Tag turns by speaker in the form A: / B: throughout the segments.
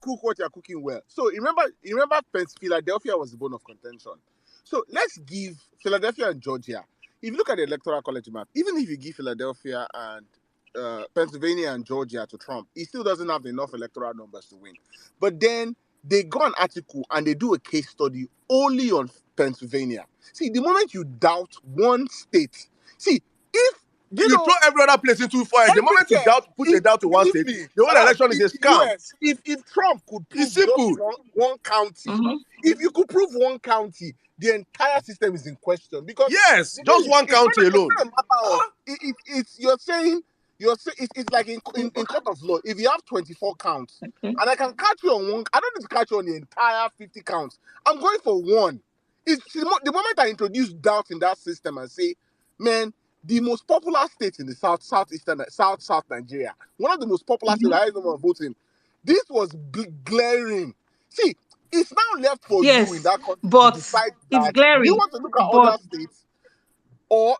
A: cook what you're cooking well. So remember, Philadelphia was the bone of contention. So let's give Philadelphia and Georgia. If you look at the electoral college map, even if you give Philadelphia and Pennsylvania and Georgia to Trump, he still doesn't have enough electoral numbers to win. But then they go an article and they do a case study only on Pennsylvania. See, the moment you doubt one state, see, if
B: you throw every other place into fire, the moment you put a doubt to one state, the whole election is a scam.
A: US, if Trump could prove
B: it's simple.
A: just one county, if you could prove one county, the entire system is in question. Because
B: yes, just one county alone.
A: It's like in court of law. If you have 24 counts, and I can catch you on one, I don't need to catch you on the entire 50 counts. I'm going for one. It's the moment I introduce doubt in that system and say, man, the most popular state in the South Nigeria, one of the most popular states, the highest number of voting, this was glaring. See, it's now left for you in that country to decide that
C: it's glaring.
A: You want to look at other states, or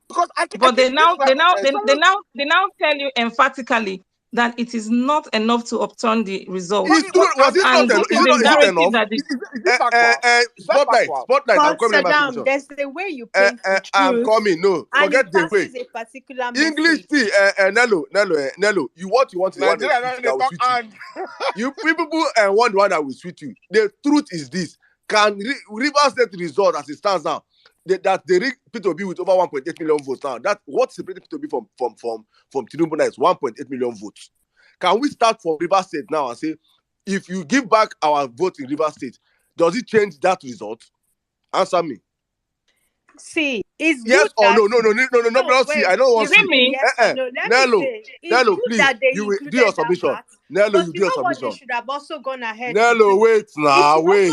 A: because
C: they now tell you emphatically that it is not enough to upturn the result.
B: Was it not enough? Spotlight. I'm coming.
D: Saddam, there's the way you paint the truth.
B: I'm coming. No, forget the way.
D: A particular
B: English tea. Nello. You want the you people want the one that will sweet you. The truth is this: can Rivers State result as it stands now? That they rig P2B with over 1.8 million votes now. That what separated P2B from Tribunal is 1.8 million votes. Can we start from Rivers State now and say, if you give back our vote in Rivers State, does it change that result? Answer me.
D: See, it's
B: yes
D: good
B: or no. See, I don't want to see. Nello, please, you will do your submission. Nello, you do your submission.
D: They should have also gone ahead.
B: Nello, wait now, wait.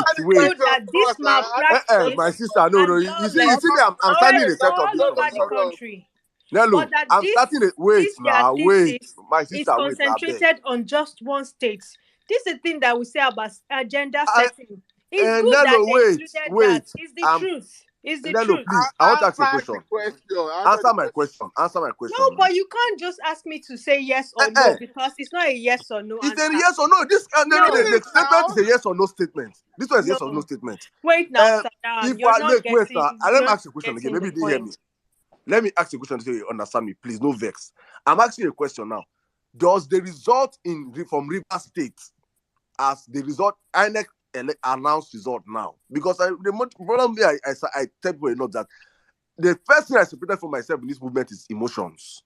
D: My
B: sister, no. You see, I'm standing in the center of
D: the country.
B: Nello, I'm starting it. Wait now, wait. My sister,
D: it's concentrated on just one state. This is the thing that we say about agenda setting. It's good
B: Nello,
D: that
B: wait.
D: That. It's the truth. It's the
B: Nello,
D: truth.
B: please. I want to ask you a question. Answer my question.
D: No, but you can't just ask me to say yes or no because it's not a yes or no.
B: It's a yes or no. This the statement is a yes or no statement. This one is yes or no statement.
D: Wait now,
B: if let me ask you a question again. Maybe you didn't hear me. Let me ask you a question so you understand me, please. No vex. I'm asking you a question now. Does the result from Rivers State as the result INEC announced result now? Because the problem there, I tell people enough that the first thing I separated from myself in this movement is emotions.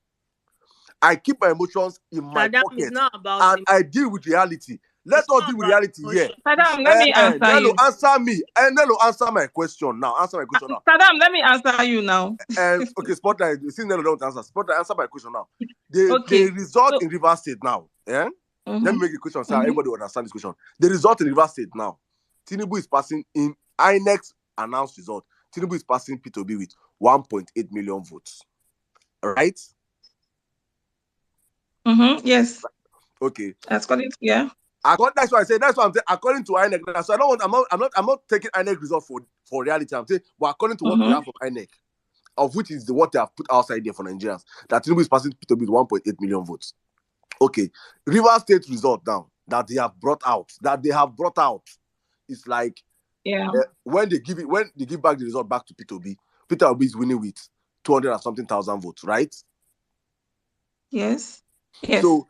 B: I keep my emotions in my pocket and I deal with reality. Let's not deal with reality here.
C: Saddam, let me answer you.
B: Answer me. Nello, answer my question now.
C: Saddam, let me answer you now.
B: Okay, Spotlight. You see, Nello don't answer. Spotlight, answer my question now. The result in Rivers State now. Yeah. Let me make a question so everybody will understand this question. The result in Rivers State now. Tinubu is passing in INEC's announced result. Tinubu is passing P2B with 1.8 million votes. Right?
C: Yes.
B: Okay.
C: That's yeah.
B: That's why I say. That's what I'm saying. According to INEC, so I'm not taking INEC result for reality. I'm saying, but according to what we have from INEC, of which is what they have put outside there for Nigerians, that Tinubu is passing P2B with 1.8 million votes. Okay, Rivers State result now that they have brought out. It's like when they give back the result back to P2B, P2B is winning with 200 and something thousand votes, right?
C: Yes.
B: So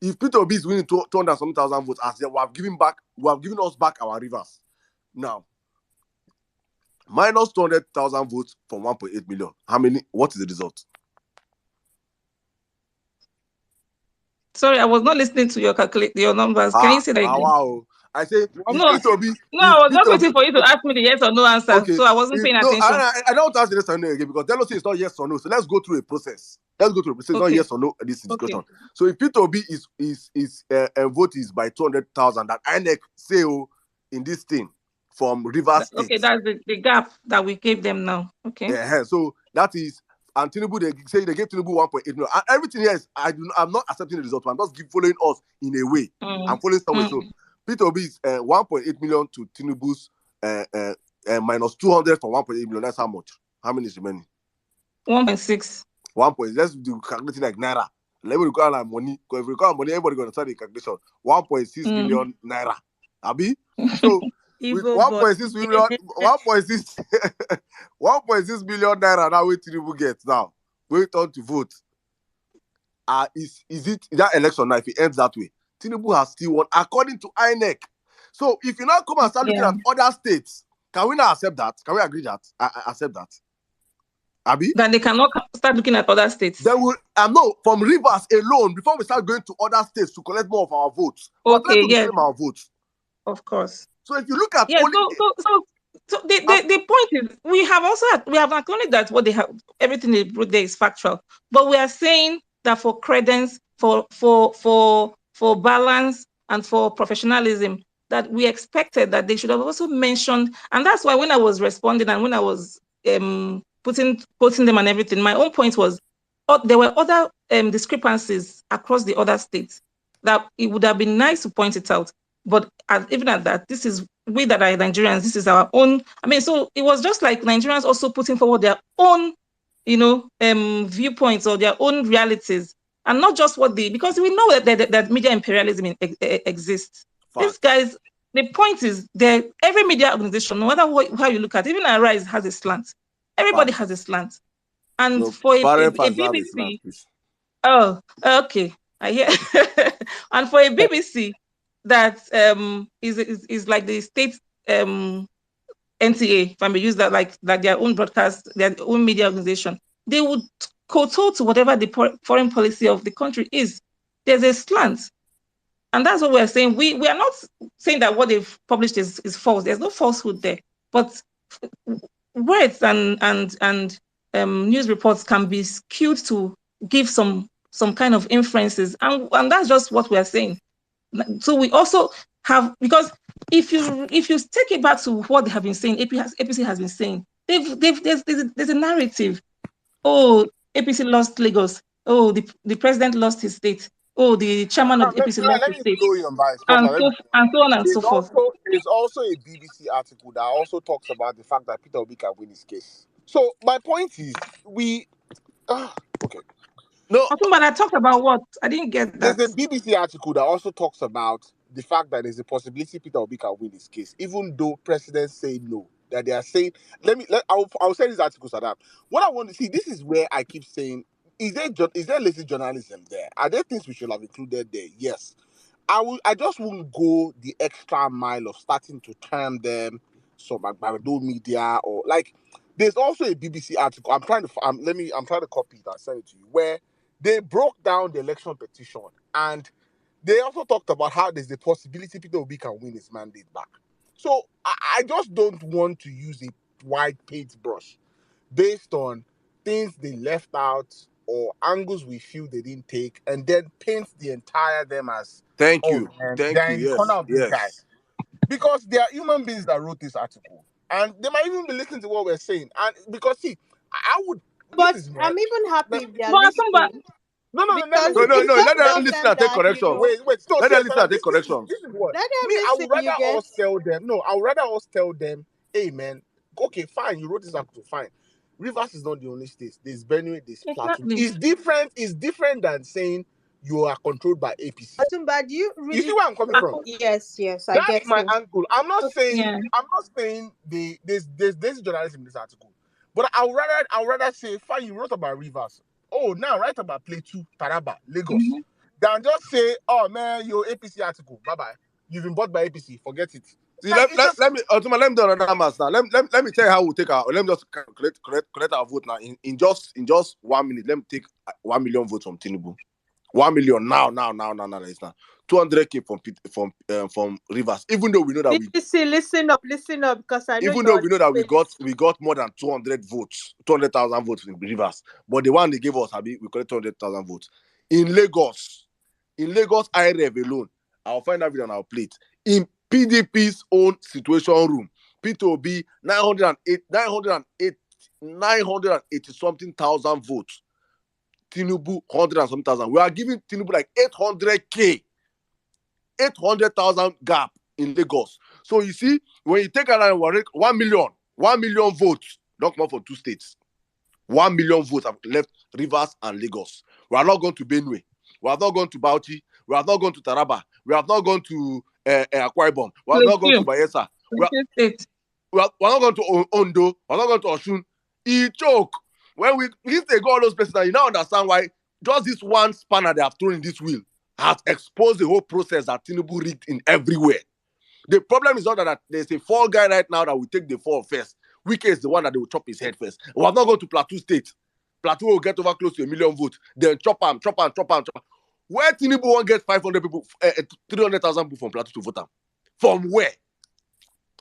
B: if P2B is winning 200 and something thousand votes, as they have given us back our rivers. Now, minus 200,000 votes from 1.8 million. How many? What is the result?
C: Sorry, I was not listening to your numbers. Can you say that again?
B: Wow. I say
C: P2B. No, I was just waiting for you to ask me the yes or no answer. Okay. So I wasn't paying attention.
B: I don't ask the yes or no again because Dello says it's not yes or no. So let's go through a process. Not yes or no. This discussion. So if P2B is vote is by 200,000 that INEC say in this thing from Rivers State.
C: Okay, that's the gap that we gave them now. Okay.
B: Yeah. So that is. And Tinubu, they say they gave Tinubu 1.8 million. And everything here is, I'm not accepting the result. I'm just following us in a way. I'm following somewhere. So P2B is 1.8 million to Tinubu's minus 200 from 1.8 million. That's how much? How many is remaining?
C: 1.6.
B: 1. Let's do calculating like naira. Let me require like money. Because if we require money, everybody going to start the calculation. 1.6 million naira. Abi? So with 1.6 million, 1.6 million naira now we Tinubu gets now. Wait on to vote. Is it that election now? If it ends that way, Tinubu has still won according to INEC. So if you now come and start looking at other states, can we now accept that? Can we agree that? Accept that? Abi?
C: That they cannot start looking at other states.
B: Then we no, from Rivers alone, before we start going to other states to collect more of our votes.
C: Okay, yes.
B: Our votes.
C: Of course.
B: So if you look at
C: so the point is we have acknowledged that what they have, everything they wrote there is factual, but we are saying that for credence, for balance, and for professionalism, that we expected that they should have also mentioned, and that's why when I was responding and when I was quoting them and everything, my own point was there were other discrepancies across the other states that it would have been nice to point it out. But even at that, this is we that are Nigerians, this is our own. I mean, so it was just like Nigerians also putting forward their own, viewpoints or their own realities, and not just because we know that media imperialism exists. Fact. These guys, the point is that every media organization, no matter how you look at it, even Arise has a slant. Everybody has a slant. And for a BBC, oh, okay, I hear. And for a BBC, that is like the state NTA, if I may use that, like their own broadcast, their own media organization, they would kowtow to whatever the foreign policy of the country is. There's a slant. And that's what we're saying. We are not saying that what they've published is false. There's no falsehood there. But words and news reports can be skewed to give some kind of inferences. And that's just what we're saying. So we also have, because if you take it back to what they have been saying, APC has been saying, there's a narrative. Oh, APC lost Lagos. Oh, the president lost his state. Oh, the chairman of APC lost his state. And so on and so forth.
A: There's also a BBC article that also talks about the fact that Peter Obi can win his case. So my point is, okay.
C: No, but I talked about what? I didn't get that.
A: There's a BBC article that also talks about the fact that there's a possibility Peter Obi can win his case, even though presidents say no. That they are saying, I'll say these articles are that. What I want to see, this is where I keep saying, is there lazy journalism there? Are there things we should have included there? Yes. I just won't go the extra mile of starting to term them some Agbado media or like. There's also a BBC article. I'm trying to copy it and send it to you, where they broke down the election petition, and they also talked about how there's the possibility Peter Obi can win his mandate back. So I just don't want to use a white paintbrush based on things they left out or angles we feel they didn't take, and then paint the entire them as
B: thank you. Yes.
A: This guy. Because they are human beings that wrote this article, and they might even be listening to what we're saying. And because I would.
D: But I'm even happy if they are listening.
B: No. Let them listen and take correction. Wait. Let them listen and take correction.
A: This is what. I would rather us tell them. No, I would rather us tell them, hey man, okay, fine, you wrote this article, fine. Rivers is not the only state. There's Benue, there's Plateau. It's different than saying you are controlled by APC.
D: But you see
A: where I'm coming from?
D: Yes,
A: I get my angle. I'm not saying there's journalism in this article, but I would rather say, fine, you wrote about Rivers. Oh, now write about Plateau, Taraba, Lagos. Mm-hmm. Than just say, oh man, your APC article, bye bye. You've been bought by APC. Forget it.
B: See, let me do another mass now. Let me tell you how we'll take our. Let me just collect our vote now. In just 1 minute, let me take 1 million votes from Tinubu. 1 million now. It's now 200K from Rivers. Even though we know that
D: listen up, because I know.
B: Even though we know that we got more than 200,000 votes in Rivers, but the one they gave us, we collect 200,000 votes in Lagos. In Lagos, IRF alone, I'll find that video on our plate. In PDP's own situation room, P2B 980 something thousand votes. Tinubu 100 and something thousand. We are giving Tinubu like 800K, 800,000 gap in Lagos. So you see, when you take around 1 million votes, don't come out for 2 states. 1 million votes have left Rivers and Lagos. We are not going to Benue. We have not gone to Bauchi. We have not gone to Taraba. We have not gone to Akwa Ibom. We have not gone to Bayelsa. We're not going to Ondo. We're not going to Osun. He choke. When if they go all those places, now you now understand why just this one spanner they have thrown in this wheel has exposed the whole process that Tinubu rigged in everywhere. The problem is not that there's a fall guy right now that will take the fall first. Wike is the one that they will chop his head first. We have not gone to Plateau State. Plateau will get over close to 1 million votes. Then chop him. Where Tinubu won't get 500 people, 300,000 people from Plateau to vote him? From where?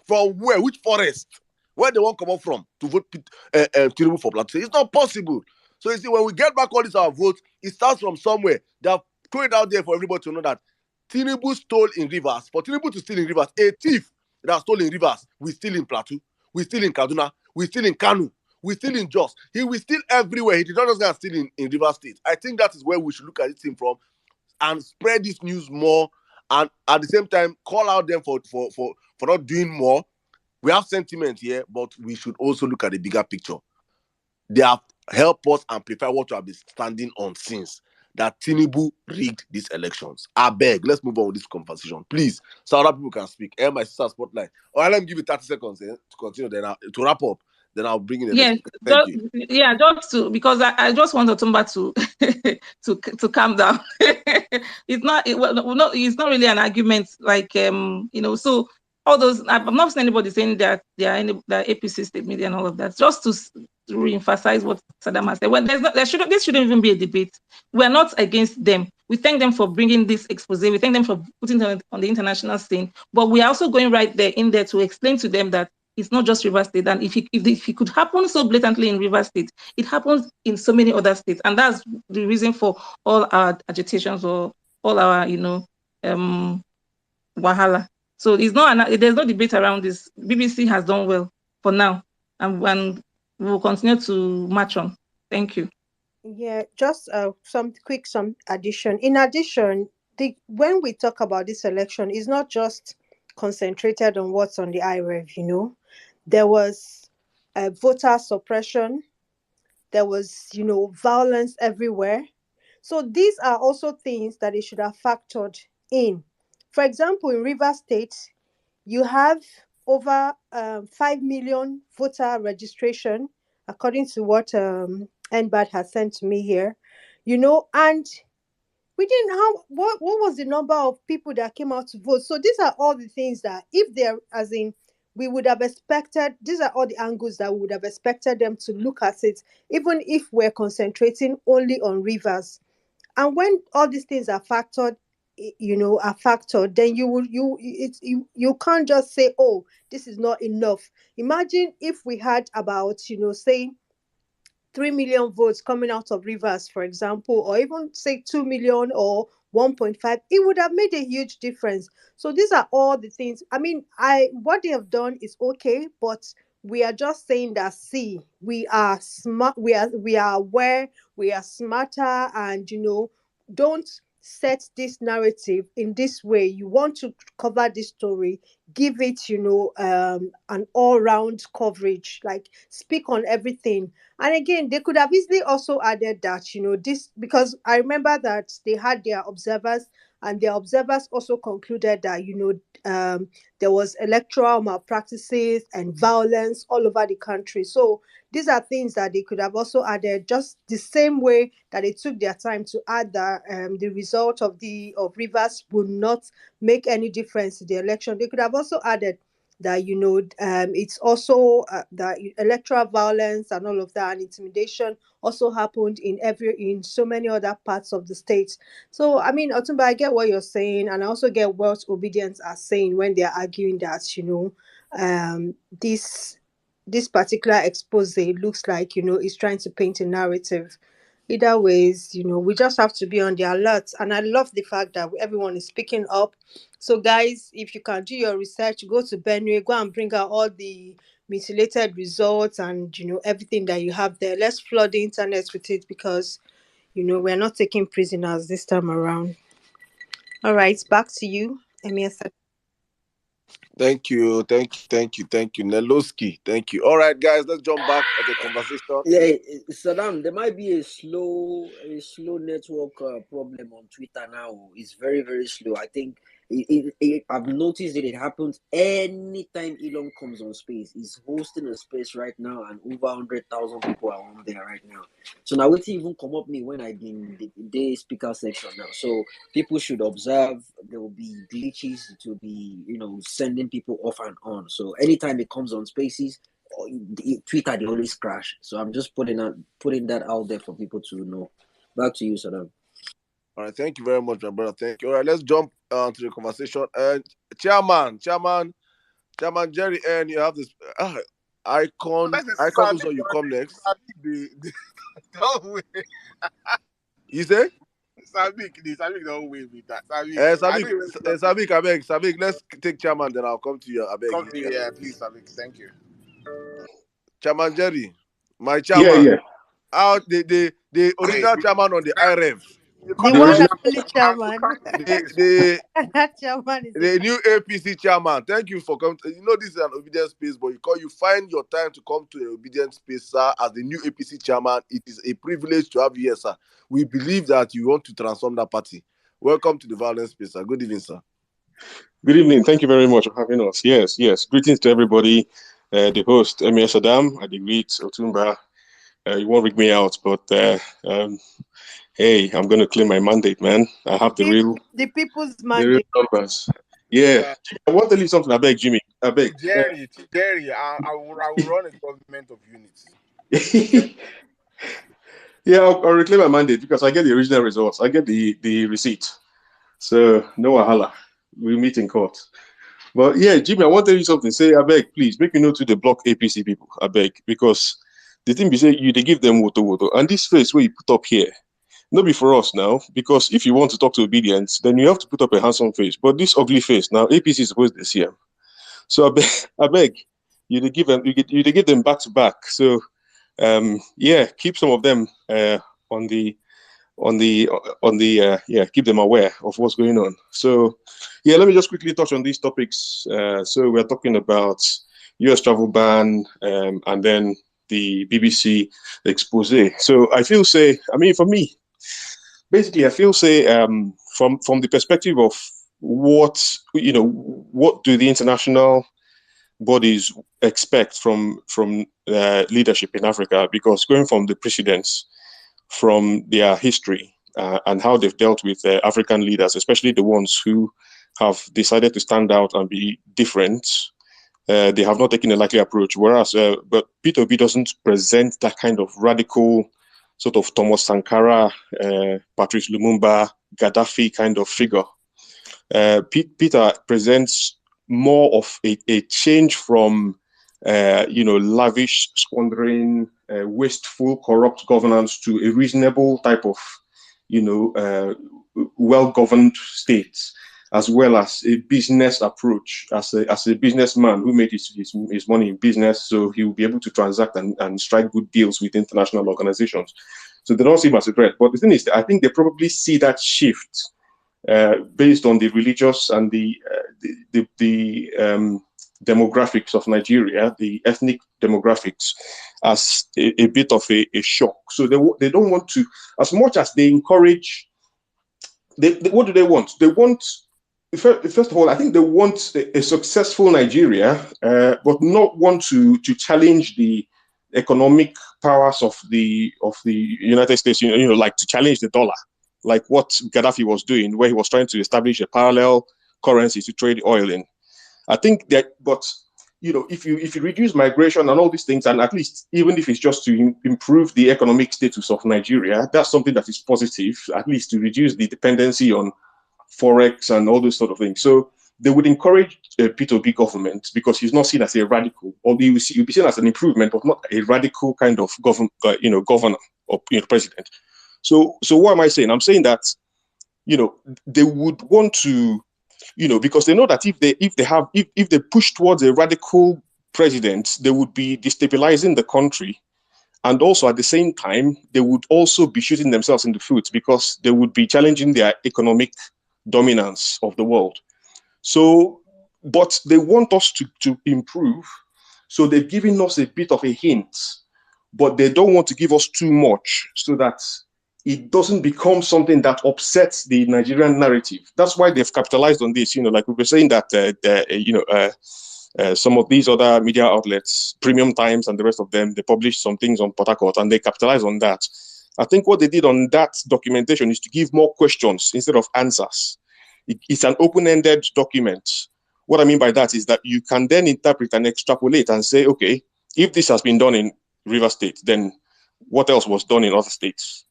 B: From where? Which forest? Where they won't come up from to vote Tinubu for Plateau? It's not possible. So you see, when we get back all these our votes, it starts from somewhere. They have thrown it out there for everybody to know that Tinubu stole in Rivers. For Tinubu to steal in Rivers, a thief that stole in Rivers, we steal in Plateau, we steal in Kaduna, we steal in Kanu, we steal in Jos. He will steal everywhere. He did not just steal in Rivers State. I think that is where we should look at this thing from and spread this news more, and at the same time call out them for not doing more. We have sentiment here, but we should also look at the bigger picture. They have helped us amplify what we have been standing on since, that Tinubu rigged these elections. I beg, let's move on with this conversation, please, so other people can speak. My sister spotlight. Let me give you 30 seconds to continue. Then to wrap up. Then I'll bring in the
C: next.
B: Thank you.
C: Yeah, just to, because I just want Otumba to calm down. It's not really an argument, like so all those, I've not seen anybody saying that they are the APC state media and all of that. Just to re-emphasize what Saddam has said. When this shouldn't even be a debate. We're not against them. We thank them for bringing this expose. We thank them for putting them on the international scene. But we are also going right there in there to explain to them that it's not just Rivers State. And if it could happen so blatantly in Rivers State, it happens in so many other states. And that's the reason for all our agitations or all our, wahala. So there's no debate around this. BBC has done well for now. And we will continue to march on. Thank you.
D: Yeah, just some addition. In addition, when we talk about this election, it's not just concentrated on what's on the IREV, There was voter suppression. There was, violence everywhere. So these are also things that they should have factored in. For example, in Rivers State, you have over 5 million voter registration, according to what NBAD has sent to me here, and we didn't have, what was the number of people that came out to vote? So these are all the things that, if they're, as in, we would have expected, these are all the angles that we would have expected them to look at it, even if we're concentrating only on Rivers. And when all these things are factored, then you can't just say, oh, this is not enough. Imagine if we had about, say 3 million votes coming out of Rivers, for example, or even say 2 million or 1.5, it would have made a huge difference. So these are all the things. I mean, what they have done is okay, but we are just saying that, see, we are smart, we are aware, we are smarter, and don't set this narrative in this way. You want to cover this story, give it, an all-round coverage, like speak on everything. And again, they could have easily also added that, this, because I remember that they had their observers, and their observers also concluded that, there was electoral malpractices and violence all over the country. So these are things that they could have also added, just the same way that they took their time to add that the result of Rivers would not make any difference in the election. They could have also added that it's also that electoral violence and all of that, and intimidation also happened in so many other parts of the state. So I mean, Otumba, I get what you're saying, and I also get what Obedience are saying when they're arguing that this particular expose looks like is trying to paint a narrative. Either ways, we just have to be on the alert. And I love the fact that everyone is speaking up. So guys, if you can do your research, go to Benue, go and bring out all the mutilated results and everything that you have there. Let's flood the internet with it, because we're not taking prisoners this time around. All right, back to you, Emir.
B: Thank you. Neloski, thank you. All right, guys, let's jump back at the conversation.
E: Yeah, Saddam, there might be a slow network problem on Twitter now. It's very, very slow. I think I've noticed that it happens anytime Elon comes on space. He's hosting a space right now, and over 100,000 people are on there right now. So now it even come up me when I been the speaker section now. So people should observe. There will be glitches. It will be sending people off and on. So anytime it comes on spaces, Twitter they always crash. So I'm just putting that out there for people to know. Back to you, Saddam.
B: All right, thank you very much, my brother. Thank you. All right, let's jump to the conversation. And Chairman Jerry, and you have this icon. So you come next.
A: Don't wait.
B: You say?
A: Sabik, don't wait with that.
B: Sabik, let's take Chairman, then I'll come to you.
A: Come to you, yeah, please, Sabik. Thank you.
B: Chairman Jerry, my chairman.
F: Yeah.
B: The original chairman on the IREV.
D: The one and only chairman.
B: Chairman is the new APC chairman. Thank you for coming. This is an obedient space, but you find your time to come to an obedient space, sir. As the new APC chairman, it is a privilege to have you here, sir. We believe that you want to transform that party. Welcome to the Vawulence space, sir. Good evening, sir.
F: Good evening. Thank you very much for having us. Yes. Greetings to everybody. The host, Emir Saddam, I greet Otumba. You won't rig me out, but hey, I'm going to claim my mandate, man. I have the
D: people's mandate.
F: The real numbers. Yeah. I want to leave something. I beg, Jimmy. I beg.
A: Jerry, I will run a government of units.
F: Yeah, I'll reclaim my mandate because I get the original results. I get the receipt. So, no wahala. We'll meet in court. But yeah, Jimmy, I want to tell you something. Say, I beg, please, make me know to the block APC people. I beg. Because the thing be say, they give them woto. And this face where you put up here, not be for us now, because if you want to talk to obedience, then you have to put up a handsome face. But this ugly face, now APC is supposed to see him. So I beg, you give them back to back. So keep some of them keep them aware of what's going on. So let me just quickly touch on these topics. So we're talking about US travel ban, and then the BBC expose. So for me, basically, I feel from the perspective of what do the international bodies expect from leadership in Africa? Because going from the precedents, from their history and how they've dealt with African leaders, especially the ones who have decided to stand out and be different, they have not taken a likely approach. Whereas, but P2B doesn't present that kind of radical sort of Thomas Sankara, Patrice Lumumba, Gaddafi kind of figure. Peter presents more of a change from, lavish, squandering, wasteful, corrupt governance to a reasonable type of, well-governed state, as well as a business approach. As a businessman who made his money in business, so he will be able to transact and strike good deals with international organizations. So they don't see him as a threat. But the thing is, I think they probably see that shift based on the religious and the demographics of Nigeria, the ethnic demographics, as a bit of a shock. So they don't want to, as much as they encourage. What do they want? They want, first of all, I think they want a successful Nigeria, but not want to challenge the economic powers of the United States. Like to challenge the dollar, like what Gaddafi was doing, where he was trying to establish a parallel currency to trade oil in. I think that, but if you reduce migration and all these things, and at least even if it's just to improve the economic status of Nigeria, that's something that is positive, at least to reduce the dependency on forex and all those sort of things. So they would encourage a P2B government because he's not seen as a radical, or he'll be seen as an improvement, but not a radical kind of governor or president. So what am I saying? I'm saying that they would want to. Because they know that if they push towards a radical president, they would be destabilizing the country, and also at the same time they would also be shooting themselves in the foot because they would be challenging their economic dominance of the world. So, but they want us to improve, so they've given us a bit of a hint, but they don't want to give us too much, so that it doesn't become something that upsets the Nigerian narrative. That's why they've capitalized on this. Like we were saying that, some of these other media outlets, Premium Times and the rest of them, they published some things on Port Harcourt and they capitalized on that. I think what they did on that documentation is to give more questions instead of answers. It's an open-ended document. What I mean by that is that you can then interpret and extrapolate and say, okay, if this has been done in Rivers State, then what else was done in other states?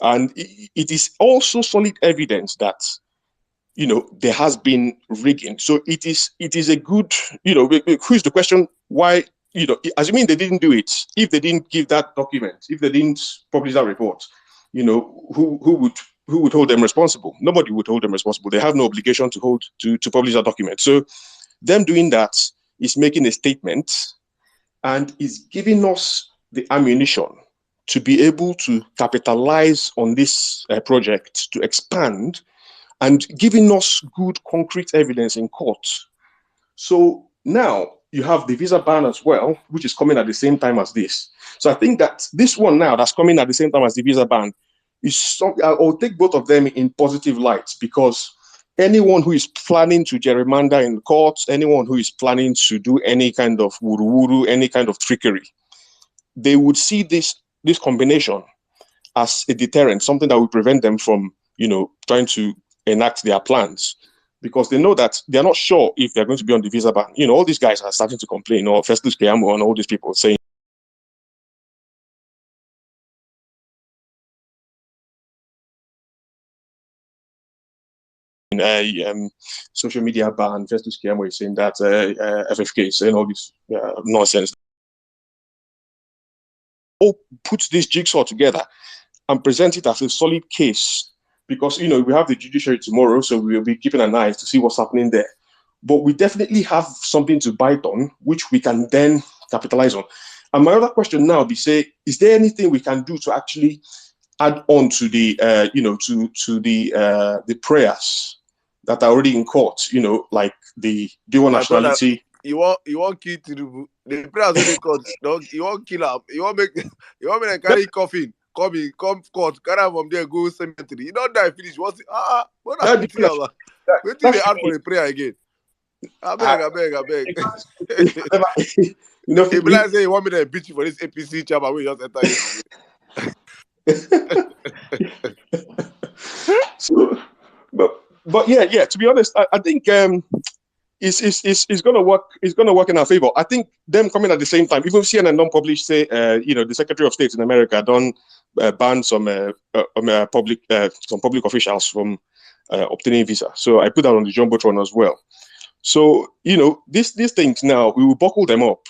F: And it is also solid evidence that, there has been rigging. So it is a good, who's the question? Why, assuming they didn't do it, if they didn't give that document, if they didn't publish that report, who would hold them responsible? Nobody would hold them responsible. They have no obligation to publish that document. So them doing that is making a statement and is giving us the ammunition to be able to capitalize on this project, to expand, and giving us good concrete evidence in court. So now you have the visa ban as well, which is coming at the same time as this. So I think that this one now that's coming at the same time as the visa ban is something, I'll take both of them in positive light, because anyone who is planning to gerrymander in courts, anyone who is planning to do any kind of wuru-wuru, any kind of trickery, they would see this combination as a deterrent, something that will prevent them from, trying to enact their plans, because they know that they're not sure if they're going to be on the visa ban. All these guys are starting to complain, or Festus Keyamo and all these people saying, social media ban, Festus Keyamo is saying that FFK is saying all this nonsense. All put this jigsaw together and present it as a solid case, because we have the judiciary tomorrow, so we will be keeping an eye to see what's happening there. But we definitely have something to bite on, which we can then capitalize on. And my other question now be, say, is there anything we can do to actually add on to the the prayers that are already in court? Like the dual nationality.
B: You want kill Tinubu. The prayers in the court. You want kill him. You want me to carry coffin. Come court, carry him from there, go cemetery. You don't die, finish. What happened to you? Wait till they ask for a prayer again. I beg. If like say you want me to beat you for this APC chairman, we just enter it.
F: So, but yeah. To be honest, I think it's gonna work. It's gonna work in our favor. I think them coming at the same time. Even CNN don't publish, say, the Secretary of State in America don't ban some public officials from obtaining visa. So I put that on the jumbotron as well. So these things now, we will buckle them up.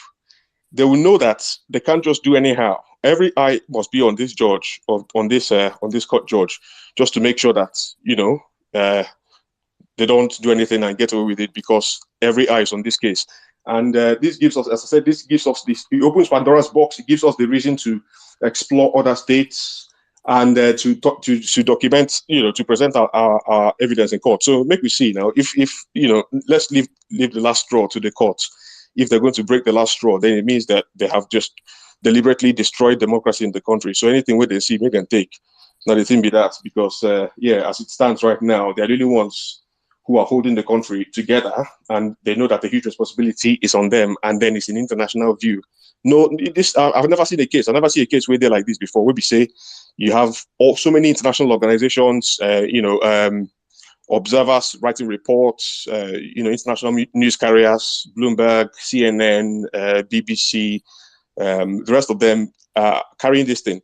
F: They will know that they can't just do anyhow. Every eye must be on this judge, on this court judge, just to make sure that they don't do anything and get away with it, because every eye is on this case. And this gives us, as I said, it opens Pandora's box. It gives us the reason to explore other states and to document, to present our evidence in court. So make we see now, if let's leave the last straw to the court. If they're going to break the last straw, then it means that they have just deliberately destroyed democracy in the country. So anything where they see, make them take. Now the thing be that, because as it stands right now, they're really ones who are holding the country together, and they know that the huge responsibility is on them, and then it's an international view. No, I've never seen a case. I've never seen a case where they're like this before, where we say you have so many international organizations, observers writing reports, international news carriers, Bloomberg, CNN, BBC, the rest of them carrying this thing.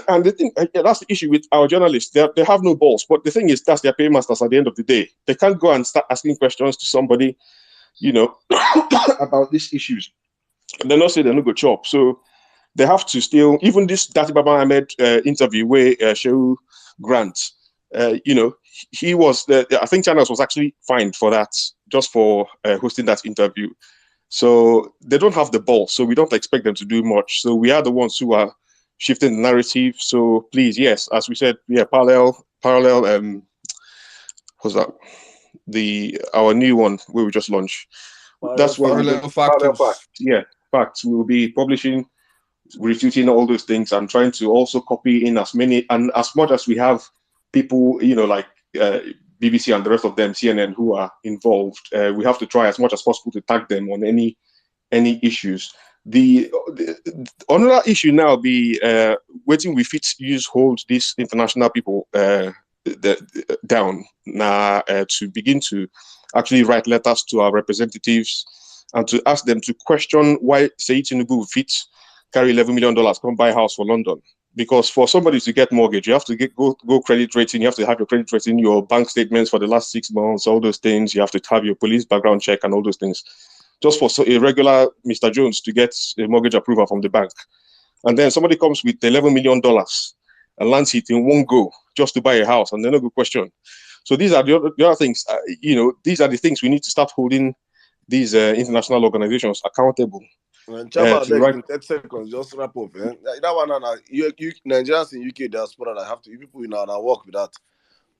F: And the thing, that's the issue with our journalists. They have no balls. But the thing is, that's their paymasters at the end of the day. They can't go and start asking questions to somebody, about these issues. And they're not saying they're not good chop. So they have to still, even this Dati Baba Ahmed interview where Shehu Grant, he was, I think Channels was actually fined for that, just for hosting that interview. So they don't have the ball. So we don't expect them to do much. So we are the ones who are shifting the narrative. So please, yes, as we said, parallel. What's that? Our new one where we just launched. That's where
A: parallel
F: facts. Yeah, facts. We will be publishing refuting all those things and trying to also copy in as many and as much as we have people, like BBC and the rest of them, CNN, who are involved. We have to try as much as possible to tag them on any issues. The another issue now be waiting we fit use hold these international people down now to begin to actually write letters to our representatives and to ask them to question why say Tinubu fit carry $11 million, come buy a house for London. Because for somebody to get mortgage, you have to go credit rating, you have to have your credit rating, your bank statements for the last 6 months, all those things. You have to have your police background check and all those things. Just for a regular Mr. Jones to get a mortgage approval from the bank. And then somebody comes with $11 million and lands it in one go just to buy a house, and then no good question. So these are the other things, these are the things we need to start holding these international organizations accountable.
B: Chaba, in 30 seconds, just wrap up. That one, you Nigerians in UK diaspora that have to, you people now work with that.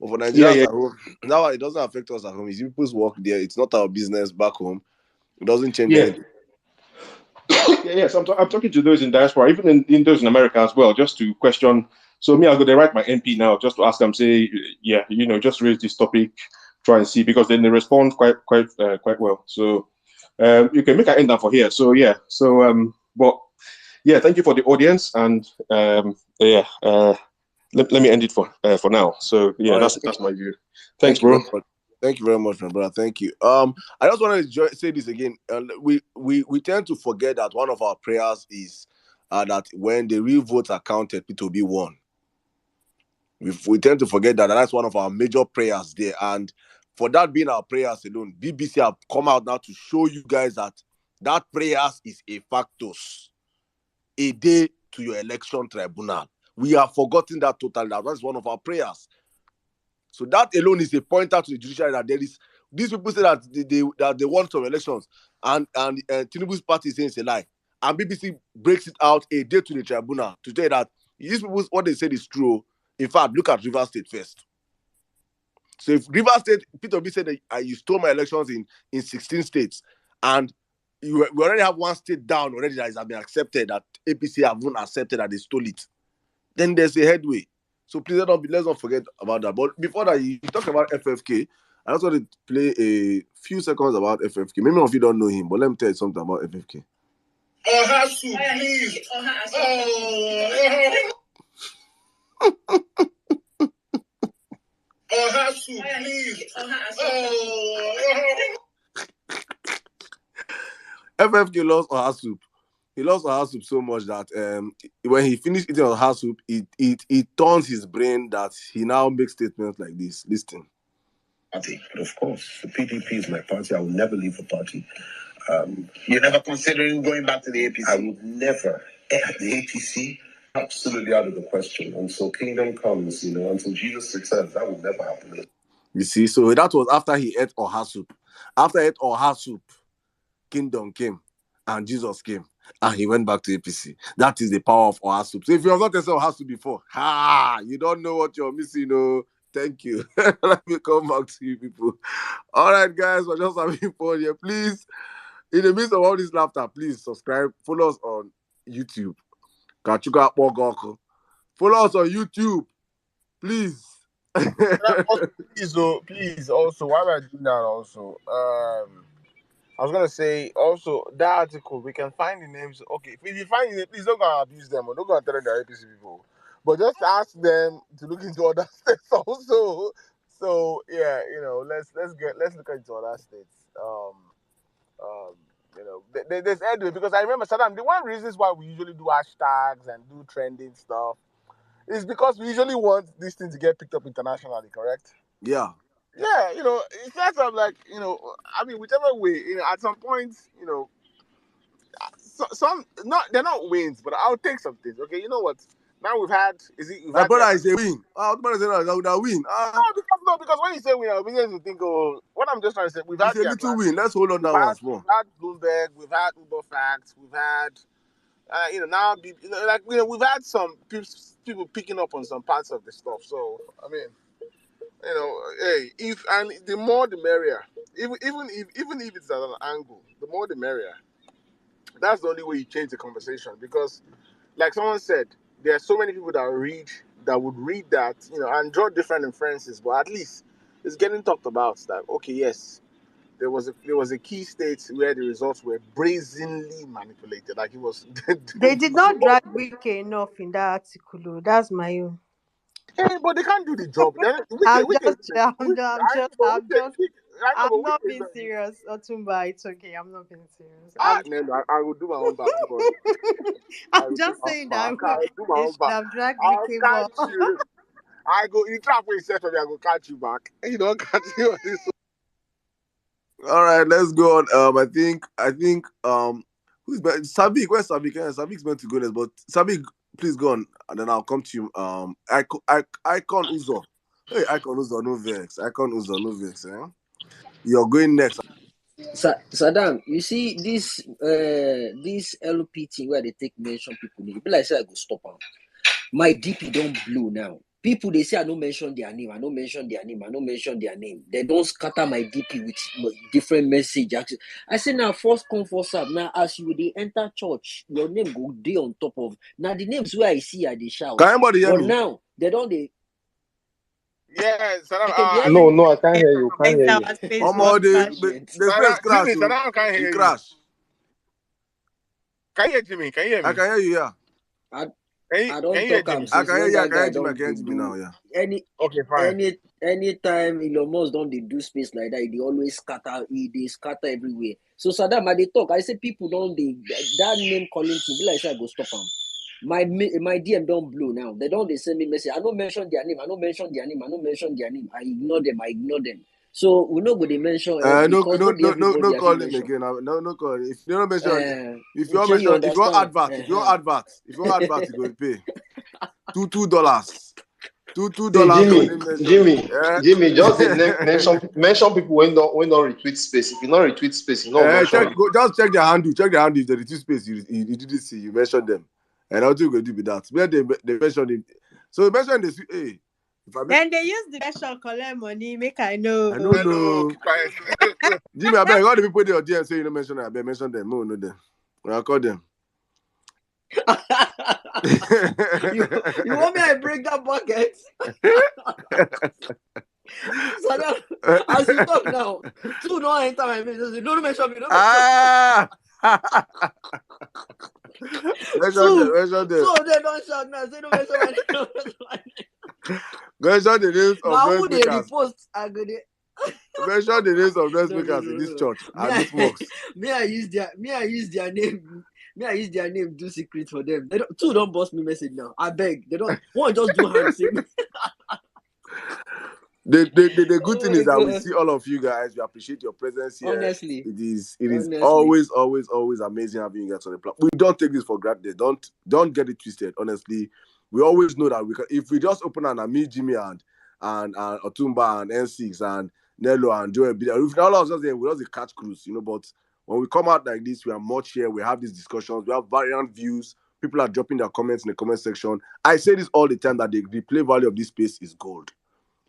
B: But for Nigerians at home, that one, it doesn't affect us at home. It's people's work there. It's not our business back home. It doesn't change anything.
F: Yes, I'm talking to those in diaspora, even in those in America as well, just to question. So me, I'll go there, write my MP now, just to ask them, say, just raise this topic, try and see, because then they respond quite well. So you can make an end down for here. So thank you for the audience, and let me end it for now. So that's my view. Thanks, bro.
B: Thank you very much, my brother. Thank you. I just wanted to say this again. We tend to forget that one of our prayers is that when the real votes are counted, it will be won. We tend to forget that, and that's one of our major prayers there. And for that being our prayers alone, BBC have come out now to show you guys that prayers is a factus, a day to your election tribunal. We have forgotten that totally. That's one of our prayers. So that alone is a pointer to the judiciary that there is. These people say that they want some elections, and Tinubu's party is saying it's a lie, and BBC breaks it out a day to the tribunal to tell you that these people, what they said is true. In fact, look at Rivers State first. So if Rivers State, Peter B said that you stole my elections in 16 states, and we already have one state down already that has been accepted, that APC haven't accepted that they stole it, then there's a headway. So please let's not forget about that. But before that, you talk about FFK. I just want to play a few seconds about FFK. Maybe some of you don't know him, but let me tell you something about FFK.
G: Hasu, please. Hasu, please.
B: FFK lost Ohasup. He lost Ohasup so much that when he finished eating Ohasup, it turns his brain that he now makes statements like this. Listen.
H: Party, but of course, the PDP is my party. I will never leave the party. You're never considering going back to the APC? I would never. The APC, absolutely out of the question. Until kingdom comes, until Jesus returns, that will never happen.
B: You see, so that was after he ate Ohasup. After he ate Ohasup, kingdom came and Jesus came and he went back to APC. That is the power of Ohasup. So if you have not tasted Ohasup before, you don't know what you're missing. Thank you. Let me come back to you people. All right, guys, we're just having fun here. Please, in the midst of all this laughter, please subscribe. Follow us on YouTube. Follow us on YouTube. Please.
A: Please, also, while we're doing that also, I was gonna say also that article we can find the names. Okay, if you find the please don't go abuse them or don't go tell them they're APC people. But just ask them to look into other states also. So yeah, let's look into other states. There's Edwin, because I remember Saddam. The one reasons why we usually do hashtags and do trending stuff is because we usually want this thing to get picked up internationally. Correct?
B: Yeah.
A: Yeah, it's sort of like, whichever way, at some point, they're not wins, but I'll take some things. Okay, you know what? Now we've had,
B: my brother is a win. What am I saying? That would win.
A: Because when you say win, I'll begin to think, what I'm just trying to say, we've had
B: a little win. Let's hold on that once more.
A: We've had Bloomberg, we've had Uber Facts, we've had, we've had some people picking up on some parts of the stuff. So, the more the merrier. Even if it's at an angle, the more the merrier. That's the only way you change the conversation, because like someone said, there are so many people that would read that, and draw different inferences, but at least it's getting talked about. That okay, yes, there was a key state where the results were brazenly manipulated. Like it was.
D: They did not drag Wike enough in that article. Oh. That's my own.
A: Hey, but they can't do the job.
D: I'm
A: We can.
D: just,
A: I know,
D: I'm
A: but
D: not
A: we
D: being
A: can.
D: serious, Otumba. It's okay. I'm not being serious.
A: No, I will do my own back. Don't worry. I
D: I'm
A: will do
D: just
A: my own
D: saying
A: back.
D: that
A: I will do my
D: they
A: own
D: should
A: back.
D: have dragged
A: I'll
D: Wike more.
A: catch you. I go in trap where you set for me. I go catch you back. You don't catch you on this.
B: All right, let's go on. I think who's Savik? Where's Savik? Yeah, Savik's meant to go next, but Savik, please go on, and then I'll come to you. Icon Uzo. Hey, Icon Uzo, no vex. Icon Uzo, no vex. Eh? You're going next.
E: Saddam, you see this LPT where they take mention people name. People like say I go stop am. My DP don't blow now. People they say I don't mention their name. I don't mention their name. I don't mention their name. They don't scatter my DP with different message. I say now first come first serve. Now as you they enter church, your name go day on top of. Now the names where I see are they shout.
B: Can anybody hear
E: But
B: me?
E: now they don't they.
A: Yeah, Saddam,
E: I can hear
F: No,
E: you.
F: no, I can't hear you. Can't hear you.
B: The space crash.
A: Saddam can't hear
B: It
A: you.
B: crash.
A: Can you hear Jimmy? Can you hear me?
B: I can hear you. Yeah.
E: I don't
A: can you hear
E: talk am
A: Jimmy?
B: I
E: since
B: can hear
E: when
B: you. I
E: that
B: can hear
E: guy
B: Jimmy. I
E: don't
B: can hear Jimmy now. Yeah.
A: Okay, fine.
E: Anytime Elon Musk don't they do space like that, they always scatter. They scatter everywhere. So Saddam, I they talk. I say people don't they that name calling to be like say I go stop them. My DM don't blow now. They send me message. I don't mention their name. I don't mention their name. I ignore them. So we know what they mention because not be everybody
B: No
E: I fit
B: call him
E: mention.
B: again. No call. If you don't mention, if you want
E: Shey you
B: mention, if you want
E: understand?
B: advert, if you want advert, you go pay $2. $2
F: See,
B: for
F: Jimmy,
B: the mention.
F: Jimmy, just
B: Yeah.
F: mention people when don't retweet space. If you don't retweet space, you don't mention.
B: Just check their handle. Check their handle. If there is two space, you didn't see. You mentioned them, and how do you go do with that? Where they mentioned him. So you mentioned this. Hey,
D: Then they use the mention collect money. Make I know.
B: I don't know.
A: Keep quiet.
B: Jimmy, I beg all the people there DM say you don't mention them. I beg mention them. No, them. I'll call them.
E: you want me to break that bucket? So now, as you talk now, two don't enter my business. Don't mention me.
B: Mention them.
E: So they don't shout now. Say don't mention my name.
B: Mention the names of
E: Now
B: noise
E: who they
B: makers.
E: repost? I go there.
B: Mention the names of noise makers in this church and this mosque.
E: I use their name. I use their name. Do secret for them. Two don't boss me message now. I beg. They don't. One just do handshake.
B: The good thing is that we see all of you guys. We appreciate your presence here.
E: Honestly,
B: it is always amazing having you guys on the platform. We don't take this for granted. Don't get it twisted. Honestly, we always know that we can. If we just open and me, Jimmy, and Otumba and N6 and Nello and Joel, if all of us there, we just catch cruise, But when we come out like this, we are much here. We have these discussions. We have variant views. People are dropping their comments in the comment section. I say this all the time that the replay value of this space is gold.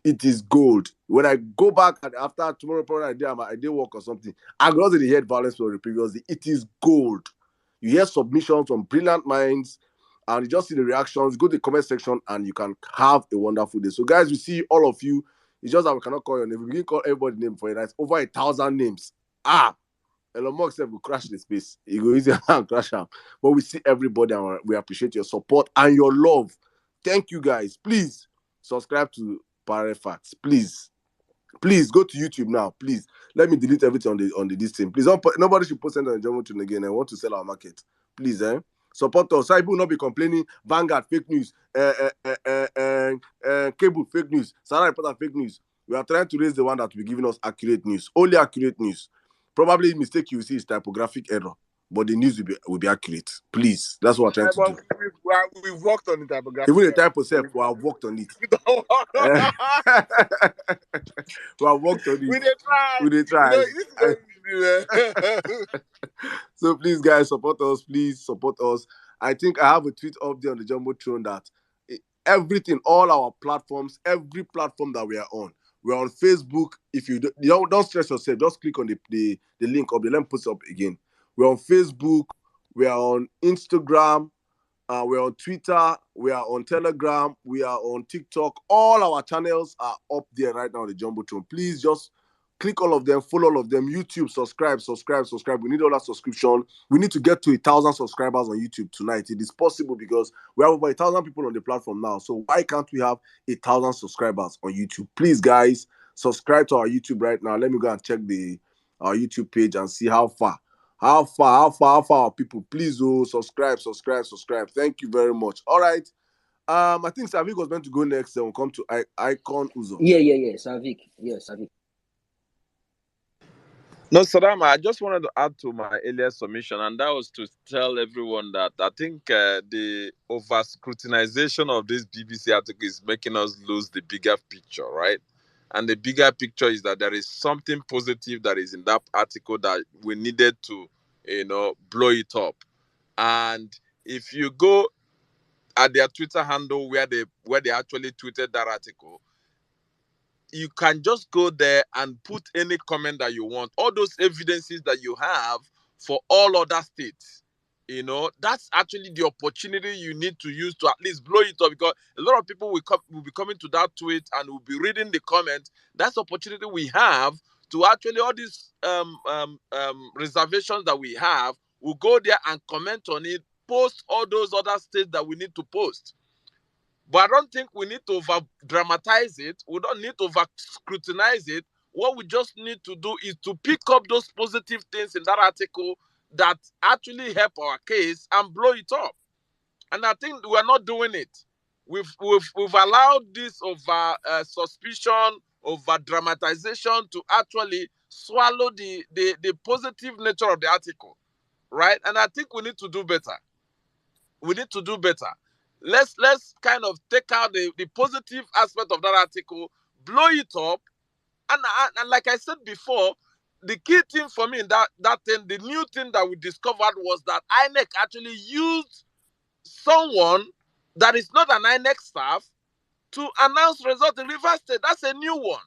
B: It is gold. When I go back and after tomorrow, probably I did work or something, I go to the head violence for the previous day. It is gold. You hear submissions from brilliant minds, and you just see the reactions. Go to the comment section, and you can have a wonderful day. So, guys, we see all of you. It's just that we cannot call your name. We can call everybody's name for it. That's over 1,000 names. Elon Musk said we'll crash the space. You go easy and crash them. But we see everybody, and we appreciate your support and your love. Thank you, guys. Please subscribe to Facts. Please go to YouTube now. Please let me delete everything on the this thing. Please nobody should post anything on the German tune again. I want to sell our market. Please, support us. Some people will not be complaining. Vanguard fake news. Cable fake news. Sarah Reporter fake news. We are trying to raise the one that will be giving us accurate news. Only accurate news. Probably mistake you see is typographic error, but the news will be accurate. Please, that's what I'm trying to do.
A: We've worked on the typography.
B: Even the typo self, we have worked on it. We have worked on it. We try. So please, guys, support us. Please support us. I think I have a tweet up there on the Jumbotron that everything, all our platforms, every platform that we are on. We're on Facebook. If you don't stress yourself, just click on the link up there. Let me put it up again. We're on Facebook. We are on Instagram. We're on Twitter. We are on Telegram. We are on TikTok. All our channels are up there right now on the Jumbotron. Please just click all of them, follow all of them. YouTube, subscribe. We need all that subscription. We need to get to 1,000 subscribers on YouTube tonight. It is possible because we have over 1,000 people on the platform now. So why can't we have 1,000 subscribers on YouTube? Please, guys, subscribe to our YouTube right now. Let me go and check our YouTube page and see how far our people. Please, subscribe. Thank you very much. All right. I think Savik was meant to go next. Then we'll come to Icon Uzo.
E: Yeah. Savik. Savik.
I: No, Saddam, I just wanted to add to my earlier submission, and that was to tell everyone that I think the over-scrutinization of this BBC article is making us lose the bigger picture, right? And the bigger picture is that there is something positive that is in that article that we needed to, blow it up. And if you go at their Twitter handle where they actually tweeted that article, you can just go there and put any comment that you want. All those evidences that you have for all other states, that's actually the opportunity you need to use to at least blow it up, because a lot of people will be coming to that tweet and will be reading the comment. That's the opportunity we have to actually, all these reservations that we have, we'll go there and comment on it, post all those other states that we need to post. But I don't think we need to over-dramatize it. We don't need to over-scrutinize it. What we just need to do is to pick up those positive things in that article that actually help our case and blow it up. And I think we're not doing it. We've allowed this over suspicion, over dramatization to actually swallow the positive nature of the article, right? And I think we need to do better. Let's kind of take out the positive aspect of that article, blow it up, and like I said before, the key thing for me in that thing, the new thing that we discovered was that INEC actually used someone that is not an INEC staff to announce results in Rivers State. That's a new one,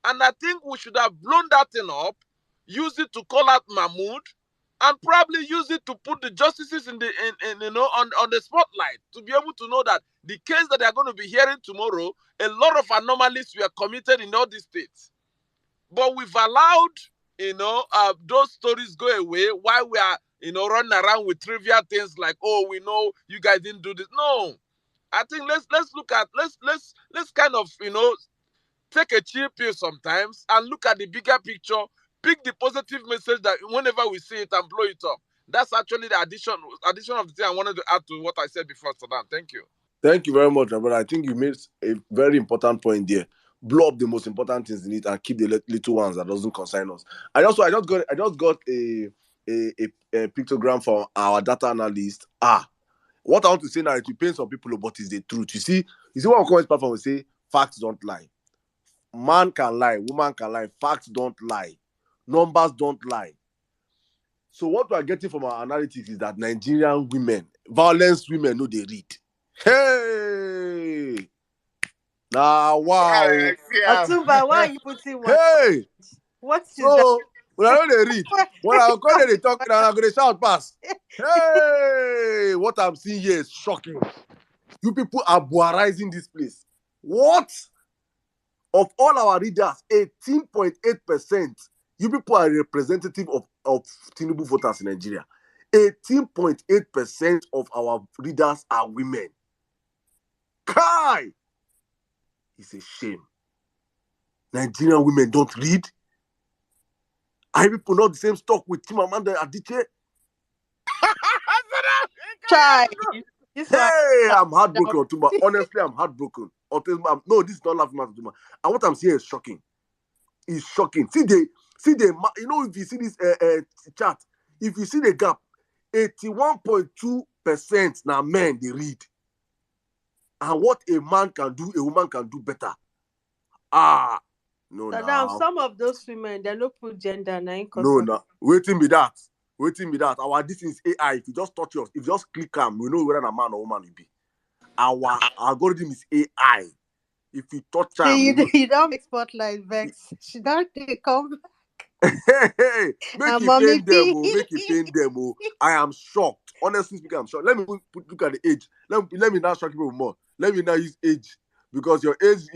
I: and I think we should have blown that thing up, use it to call out Mahmoud, and probably use it to put the justices on the spotlight, to be able to know that the case that they are going to be hearing tomorrow, a lot of anomalies were committed in all these states. But we've allowed, those stories go away while we are, running around with trivial things like, oh, we know you guys didn't do this. No, I think let's kind of, take a chill pill sometimes and look at the bigger picture. Pick the positive message that whenever we see it and blow it up. That's actually the addition of the thing I wanted to add to what I said before, Saddam. Thank you.
B: Thank you very much, brother. I think you made a very important point there. Blow up the most important things in it and keep the little ones that doesn't concern us. I just got a pictogram from our data analyst. What I want to say now is to paint some people, but it's the truth. You see what on comment platform will say, facts don't lie. Man can lie, woman can lie, facts don't lie. Numbers don't lie. So what we are getting from our analytics is that Nigerian women, violence women, know they read. Hey! Now, wow.
D: Otumba, why are you putting one?
B: Hey!
D: What is
B: that? When I know they read, when I go there, they talk, and I'm going to shout past. Hey! What I'm seeing here is shocking. You people are boarizing this place. What? Of all our readers, 18.8%, you people are representative of Tinubu voters in Nigeria. 18.8% of our readers are women. Kai! It's a shame. Nigerian women don't read. Are people not the same stock with Chimamanda Adichie?
D: Try.
B: Hey, I'm heartbroken, Otuma. Honestly, I'm heartbroken. No, this is not laughing at Otuma. And what I'm saying is shocking. It's shocking. See the, if you see this chart, if you see the gap, 81.2% now men they read. And what a man can do, a woman can do better. No,
D: so now some of those women, they don't put gender now.
B: No. Waiting be that. Our this is AI. If you just touch yours, if you just click them, we know whether a man or woman will be. Our algorithm is AI. If you touch them,
D: you don't make spotlight vex. She don't come back.
B: Make you paint them. I am shocked. Honestly speaking, I'm sure. Let me look at the age. Let me now shock people more. Let me now use age because your age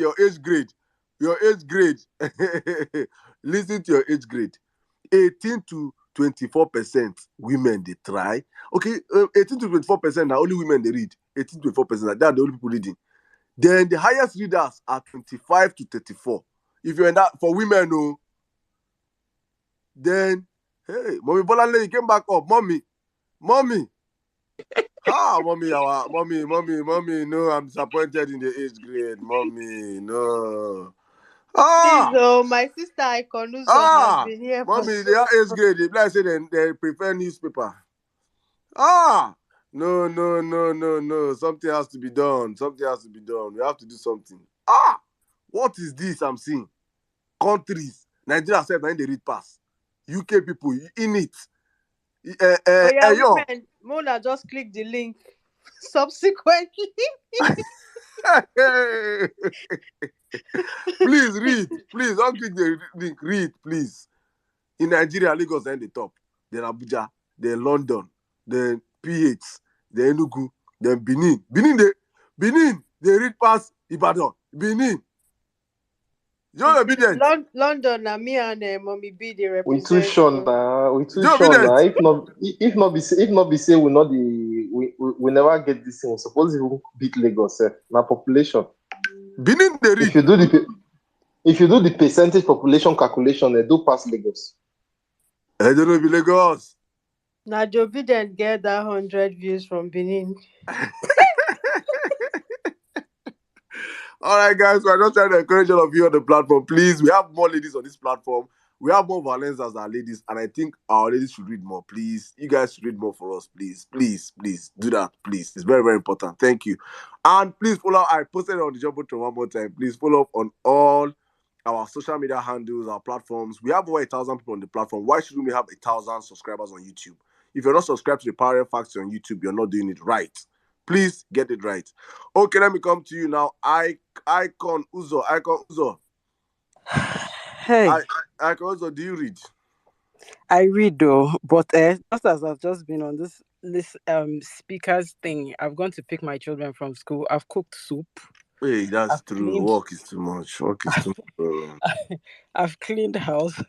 B: grade. Listen to your age grade. 18 to 24% women they try. Okay, 18 to 24% now only women they read. 18 to 24%. That's the only people reading. Then the highest readers are 25 to 34. If you're in that for women, no. Then hey, Mommy Bolale, you came back up, mommy. Mommy, no, I'm disappointed in the age grade, mommy, no.
D: Please, my sister Ikonuzo has been here for
B: mommy, they are age grade. They like say they prefer newspaper. No. Something has to be done. We have to do something. What is this I'm seeing? Countries, Nigeria said they read pass. UK people in it.
D: Women, Mona just click the link. Subsequently,
B: please read. Please don't click the link. Read, please. In Nigeria, Lagos are in the top. Then Abuja, then London, then PH, then Enugu, then Benin. Benin, they read past Ibadan. Benin. You're obedient.
D: London, me and Mommy B, they represent.
F: We too sure now. If not be say we not we never get this thing. Suppose we beat Lagos. Now population.
B: Benin they read.
F: If you do the percentage population calculation, they do pass Lagos.
B: I don't know if Lagos.
D: Now Joe Biden get that 100 views from Benin.
B: All right, guys, we're just trying to encourage all of you on the platform. Please, we have more ladies on this platform. We have more Vawulence as our ladies, and I think our ladies should read more. Please, you guys should read more for us. Please do that. Please, it's very, very important. Thank you. And please follow. I posted it on the job button one more time. Please follow up on all our social media handles, our platforms. We have over 1,000 people on the platform. Why shouldn't we have 1,000 subscribers on YouTube? If you're not subscribed to the Power Facts on YouTube, you're not doing it right. Please get it right. Okay, let me come to you now. Icon Uzo.
J: Hey.
B: Icon Uzo, do you read?
J: I read though, but just as I've just been on this speakers thing, I've gone to pick my children from school. I've cooked soup.
B: Hey, that's true. Work is too much.
J: I've cleaned house.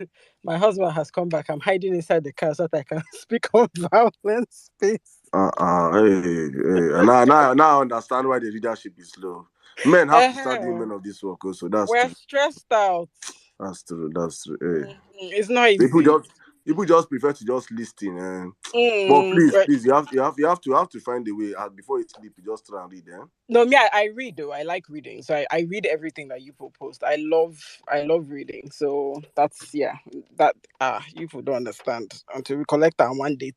J: My husband has come back. I'm hiding inside the car so that I can speak on Vawulence space.
B: Hey. Now I understand why the leadership is low. Men have to start women of this work also.
J: We're
B: true.
J: Stressed out.
B: That's true. Hey.
J: It's not easy.
B: People just prefer to just listen. But please, you have to find a way. Before you sleep, you just try and read.
J: No, me, I read though. I like reading, so I read everything that you post. I love reading. So that's you people don't understand until we collect our one date.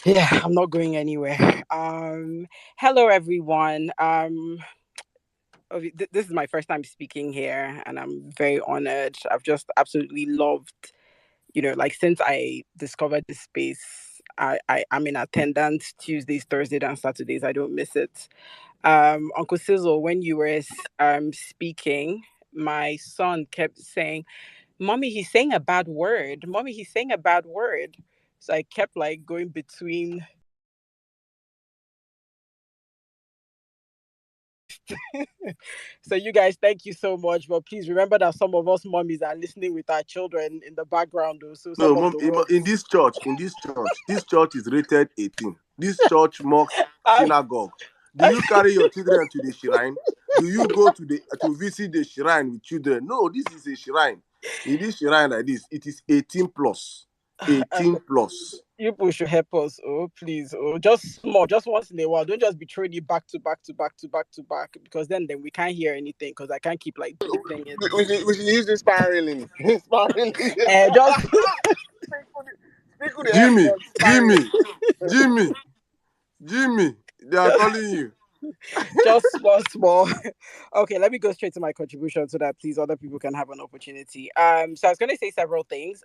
J: Yeah, I'm not going anywhere. Hello everyone. This is my first time speaking here, and I'm very honored. I've just absolutely loved, since I discovered this space, I'm in attendance Tuesdays, Thursdays, and Saturdays. I don't miss it. Uncle Sizzle, when you were speaking, my son kept saying, "Mommy, he's saying a bad word. Mommy, he's saying a bad word." So I kept going between. So you guys, thank you so much. But please remember that some of us mommies are listening with our children in the background. So
B: in this church, this church is rated 18. This church mocks synagogue. Do you carry your children to the shrine? Do you go to visit the shrine with children? No, this is a shrine. In this shrine like this, it is 18 plus. 18 plus.
J: You people should help us. Oh, please. Oh, just small, just once in a while. Don't just be throwing it back to back, because then we can't hear anything, because I can't keep playing it.
A: We should use this spiraling.
J: Just
B: Jimmy, they are calling you.
J: Just small. Okay, let me go straight to my contribution so that please other people can have an opportunity. So I was going to say several things.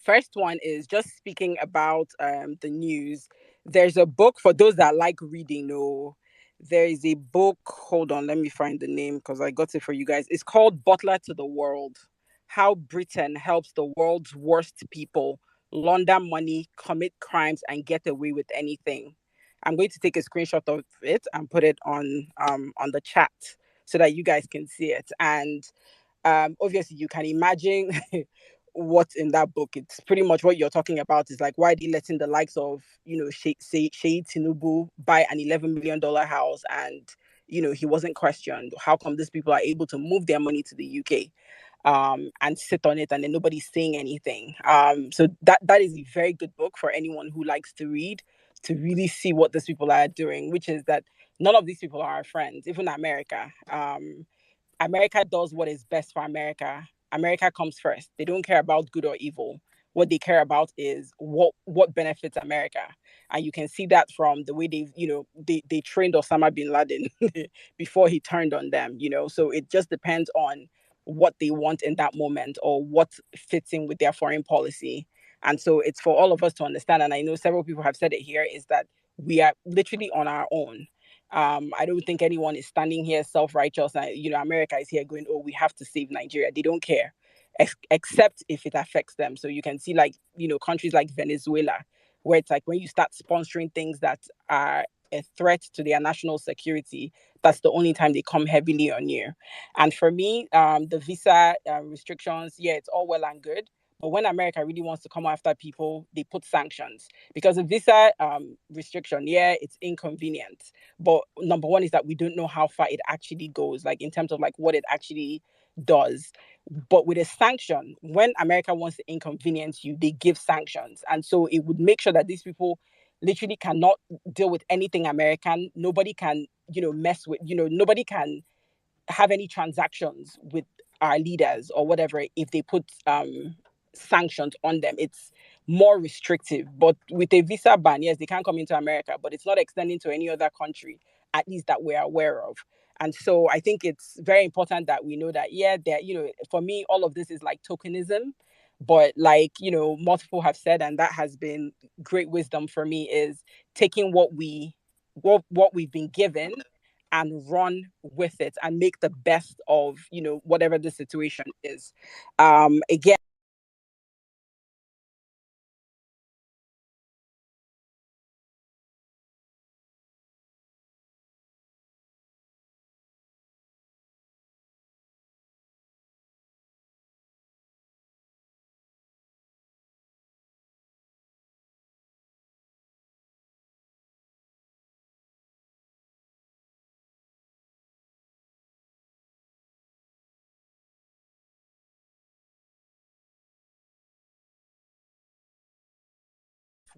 J: First one is just speaking about the news. There's a book for those that like reading. No, there is a book. Hold on, let me find the name because I got it for you guys. It's called Butler to the World: How Britain Helps the World's Worst People launder money, commit crimes, and get away with anything. I'm going to take a screenshot of it and put it on the chat so that you guys can see it. And obviously you can imagine what's in that book. It's pretty much what you're talking about. Is like, why are they letting the likes of, Sheikh Tinubu buy an $11 million house and, he wasn't questioned? How come these people are able to move their money to the UK and sit on it and then nobody's saying anything? So that is a very good book for anyone who likes to read, to really see what these people are doing, which is that none of these people are our friends, even America. America does what is best for America. America comes first. They don't care about good or evil. What they care about is what benefits America. And you can see that from the way they trained Osama bin Laden before he turned on them, So it just depends on what they want in that moment or what fits in with their foreign policy. And so it's for all of us to understand. And I know several people have said it here, is that we are literally on our own. I don't think anyone is standing here self-righteous and, America is here going, oh, we have to save Nigeria. They don't care, except if it affects them. So you can see, like, countries like Venezuela, where it's like when you start sponsoring things that are a threat to their national security, that's the only time they come heavily on you. And for me, the visa restrictions, yeah, it's all well and good. But when America really wants to come after people, they put sanctions. Because a visa restriction, yeah, it's inconvenient. But number one is that we don't know how far it actually goes, like in terms of like what it actually does. But with a sanction, when America wants to inconvenience you, they give sanctions. And so it would make sure that these people literally cannot deal with anything American. Nobody can, mess with, nobody can have any transactions with our leaders or whatever if they put sanctions on them. It's more restrictive. But with a visa ban, yes, they can come into America, but it's not extending to any other country, at least that we're aware of. And so I think it's very important that we know that, yeah, that, for me, all of this is like tokenism. But like, multiple have said, and that has been great wisdom for me, is taking what we've been given and run with it and make the best of, whatever the situation is. Again,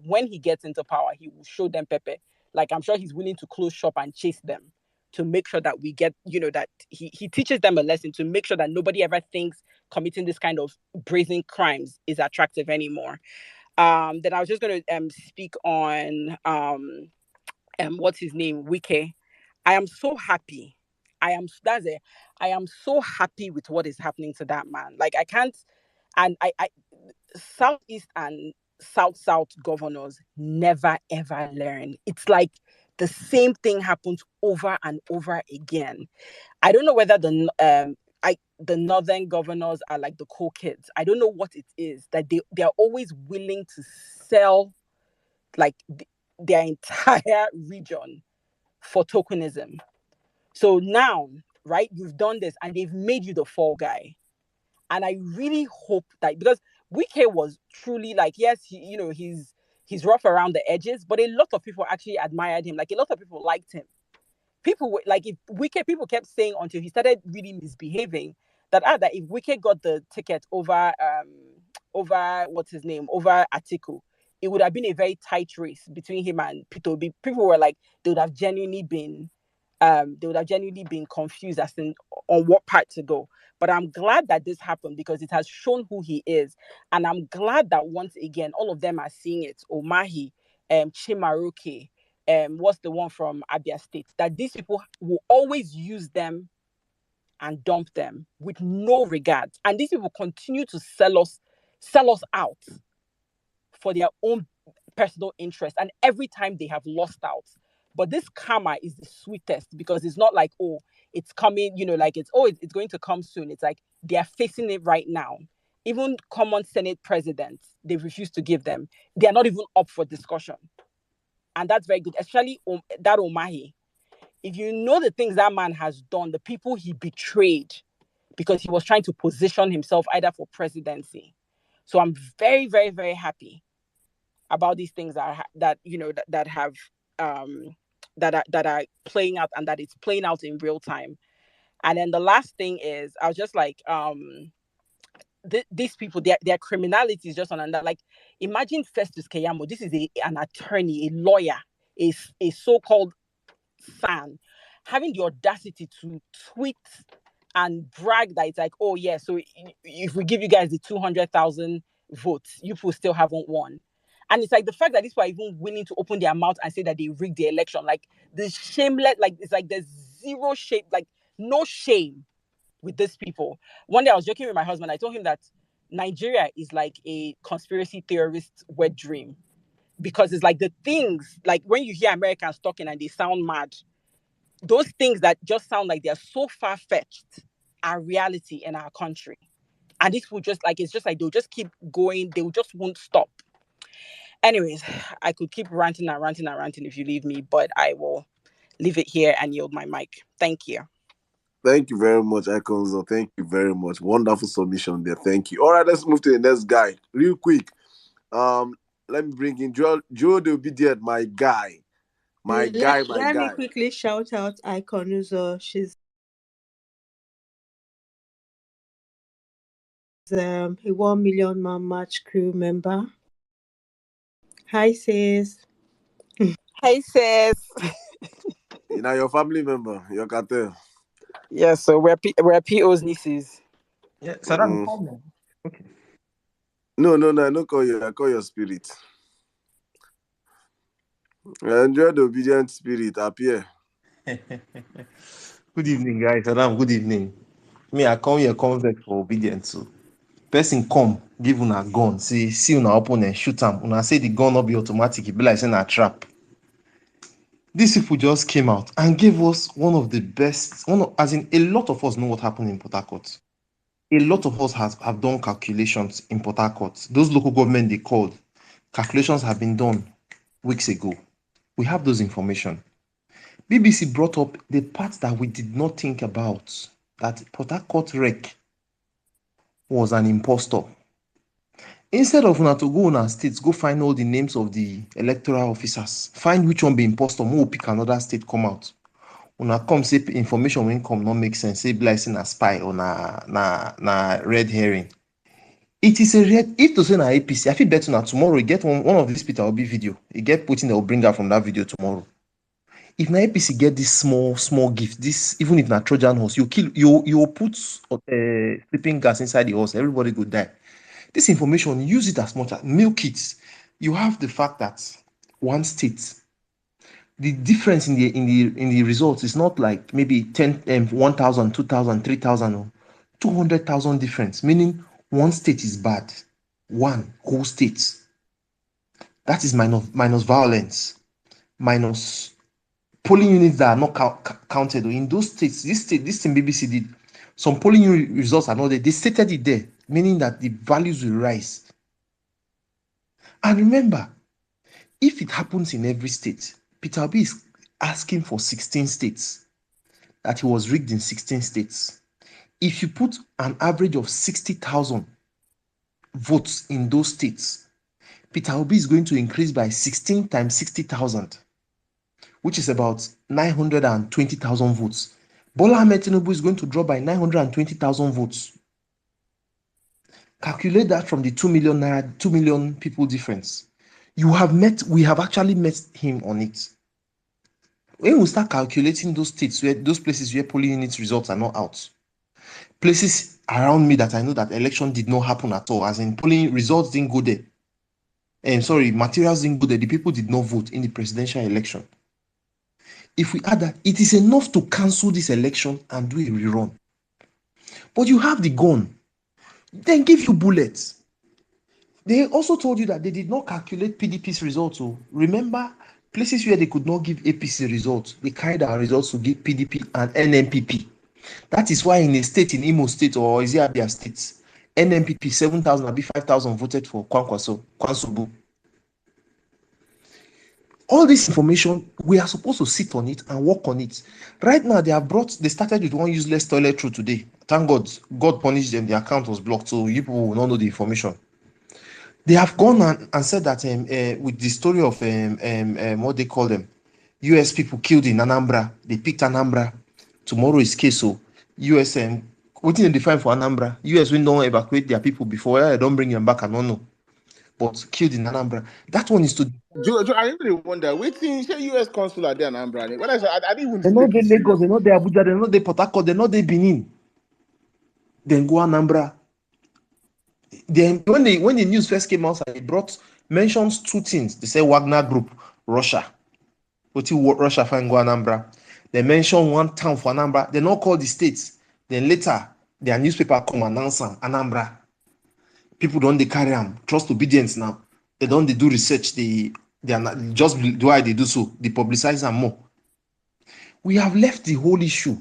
J: when he gets into power, he will show them Pepe. Like, I'm sure he's willing to close shop and chase them to make sure that we get, that he teaches them a lesson to make sure that nobody ever thinks committing this kind of brazen crimes is attractive anymore. Then I was just going to speak on what's his name, Wike. I am so happy. I am so happy with what is happening to that man. Like, I can't, and I Southeast and South governors never ever learn. It's like the same thing happens over and over again. I don't know whether the northern governors are like the cool kids. I don't know what it is that they're always willing to sell like their entire region for tokenism. So now, right, you've done this and they've made you the fall guy. And I really hope that, because Wike was truly like, yes, he's rough around the edges, but a lot of people actually admired him. Like, a lot of people liked him. People were like, if Wike, people kept saying until he started really misbehaving that if Wike got the ticket over what's his name, over Atiku, it would have been a very tight race between him and Peter. People were like, they would have genuinely been confused as in on what part to go. But I'm glad that this happened because it has shown who he is. And I'm glad that once again, all of them are seeing it. Omahi, Chimaroke, what's the one from Abia State, that these people will always use them and dump them with no regard. And these people continue to sell us out for their own personal interest. And every time they have lost out. But this karma is the sweetest because it's not like, oh, it's coming, like it's going to come soon. It's like they are facing it right now. even common Senate presidents, they refuse to give them. They are not even up for discussion. And that's very good, especially that Umahi. If you know the things that man has done, the people he betrayed because he was trying to position himself either for presidency. So I'm very, very, very happy about these things that are playing out, and that it's playing out in real time. And then the last thing is, I was just like, these people, their criminality is just on another. Like, imagine Festus Keyamo. This is an attorney, a lawyer, a so-called fan, having the audacity to tweet and brag that it's like, oh yeah, so if we give you guys the 200,000 votes, you people still haven't won. And it's like the fact that these people are even willing to open their mouth and say that they rigged the election, like the shameless, like it's like there's zero shame, like no shame with these people. One day I was joking with my husband. I told him that Nigeria is like a conspiracy theorist wet dream, because it's like the things, like when you hear Americans talking and they sound mad, those things that just sound like they're so far-fetched are reality in our country. And this will just like, it's just like they'll just keep going, they just won't stop. Anyways, I could keep ranting and ranting and ranting if you leave me, but I will leave it here and yield my mic. Thank you.
B: Thank you very much, Iconzo. Thank you very much. Wonderful submission there. Thank you. All right, let's move to the next guy real quick. Let me bring in Joe the Obedient, my guy.
D: Let me quickly shout out Iconuzo. She's a 1 million man match crew member. Hi, sis.
J: Hi, sis.
B: You know, your family member, your cartel.
J: Yeah, so we're PO's nieces.
K: Yeah, so that's problem. Okay.
B: No, I don't call you. I call your spirit. Enjoy the obedient spirit appear.
K: Good evening, guys. Adam, good evening. Me, I come here convert for obedience. So, person come, give una gun, see una open and shoot am. Una say the gun not be automatic, it be like saying a trap. These people just came out and gave us one of the best, as in a lot of us know what happened in Port Harcourt. A lot of us have done calculations in Port Harcourt. Those local government they called, calculations have been done weeks ago. We have those information. BBC brought up the part that we did not think about, that Port Harcourt rec was an impostor. Instead of una to go on our states, go find all the names of the electoral officers, find which one be impostor, we'll pick another state come out. Una come say information when come not make sense, say like saying a spy or na red herring. It is a red, if to say na APC, I feel better now tomorrow, you get one of these Peter Obi video, you get Putin that will bring out from that video tomorrow. If na APC get this small gift, this even if na Trojan horse, you put sleeping gas inside the horse, everybody go die. This information, use it as much as milk it. You have the fact that one state, the difference in the results is not like maybe 10, 1,000, 2,000, 3,000, or 200,000 difference. Meaning one state is bad, one whole state. That is minus Vawulence, minus polling units that are not counted in those states. This thing BBC did. Some polling unit results are not there. They stated it there, meaning that the values will rise. And remember, if it happens in every state, Peter Obi is asking for 16 states, that he was rigged in 16 states. If you put an average of 60,000 votes in those states, Peter Obi is going to increase by 16 times 60,000, which is about 920,000 votes. Bola Ahmed Tinubu is going to drop by 920,000 votes. Calculate that from the 2 million people difference. We have actually met him on it. When we start calculating those states, those places where polling unit results are not out, places around me that I know that election did not happen at all, as in polling results didn't go there. Materials didn't go there. The people did not vote in the presidential election. If we add that, it is enough to cancel this election and do a rerun. But you have the gun. Then give you bullets. They also told you that they did not calculate PDP's results. So remember, places where they could not give APC results, they carried our results to give PDP and NNPP. That is why in a state, in Imo State or Abia State, NMPP 7,000, I'll be 5,000 voted for Kwansobu. All this information, we are supposed to sit on it and work on it. Right now, they started with one useless toilet through today. Thank God, God punished them. The account was blocked, so you people will not know the information. They have gone and said that with the story of what they call them, US people killed in Anambra. They picked Anambra. Tomorrow is Keso. US waiting to define for Anambra. US will not evacuate their people before. They don't bring them back. I don't know. But killed in Anambra. That one is to.
A: I really wonder. Waiting, say US consul at there in Anambra. When I didn't even
K: They're not
A: take
K: the
A: it
K: Lagos.
A: serious.
K: They're not the Abuja. They're not the Port Harcourt. They're not the Benin. Then go Anambra. Then when the news first came out, they mentions two things. They say Wagner Group, Russia. What Russia find go Anambra. They mention one town for Anambra. They not call the states. Then later, their newspaper come announce Anambra. People don't they carry them. Trust obedience now. They don't they do research. They are just do why they do so. They publicize them more. We have left the whole issue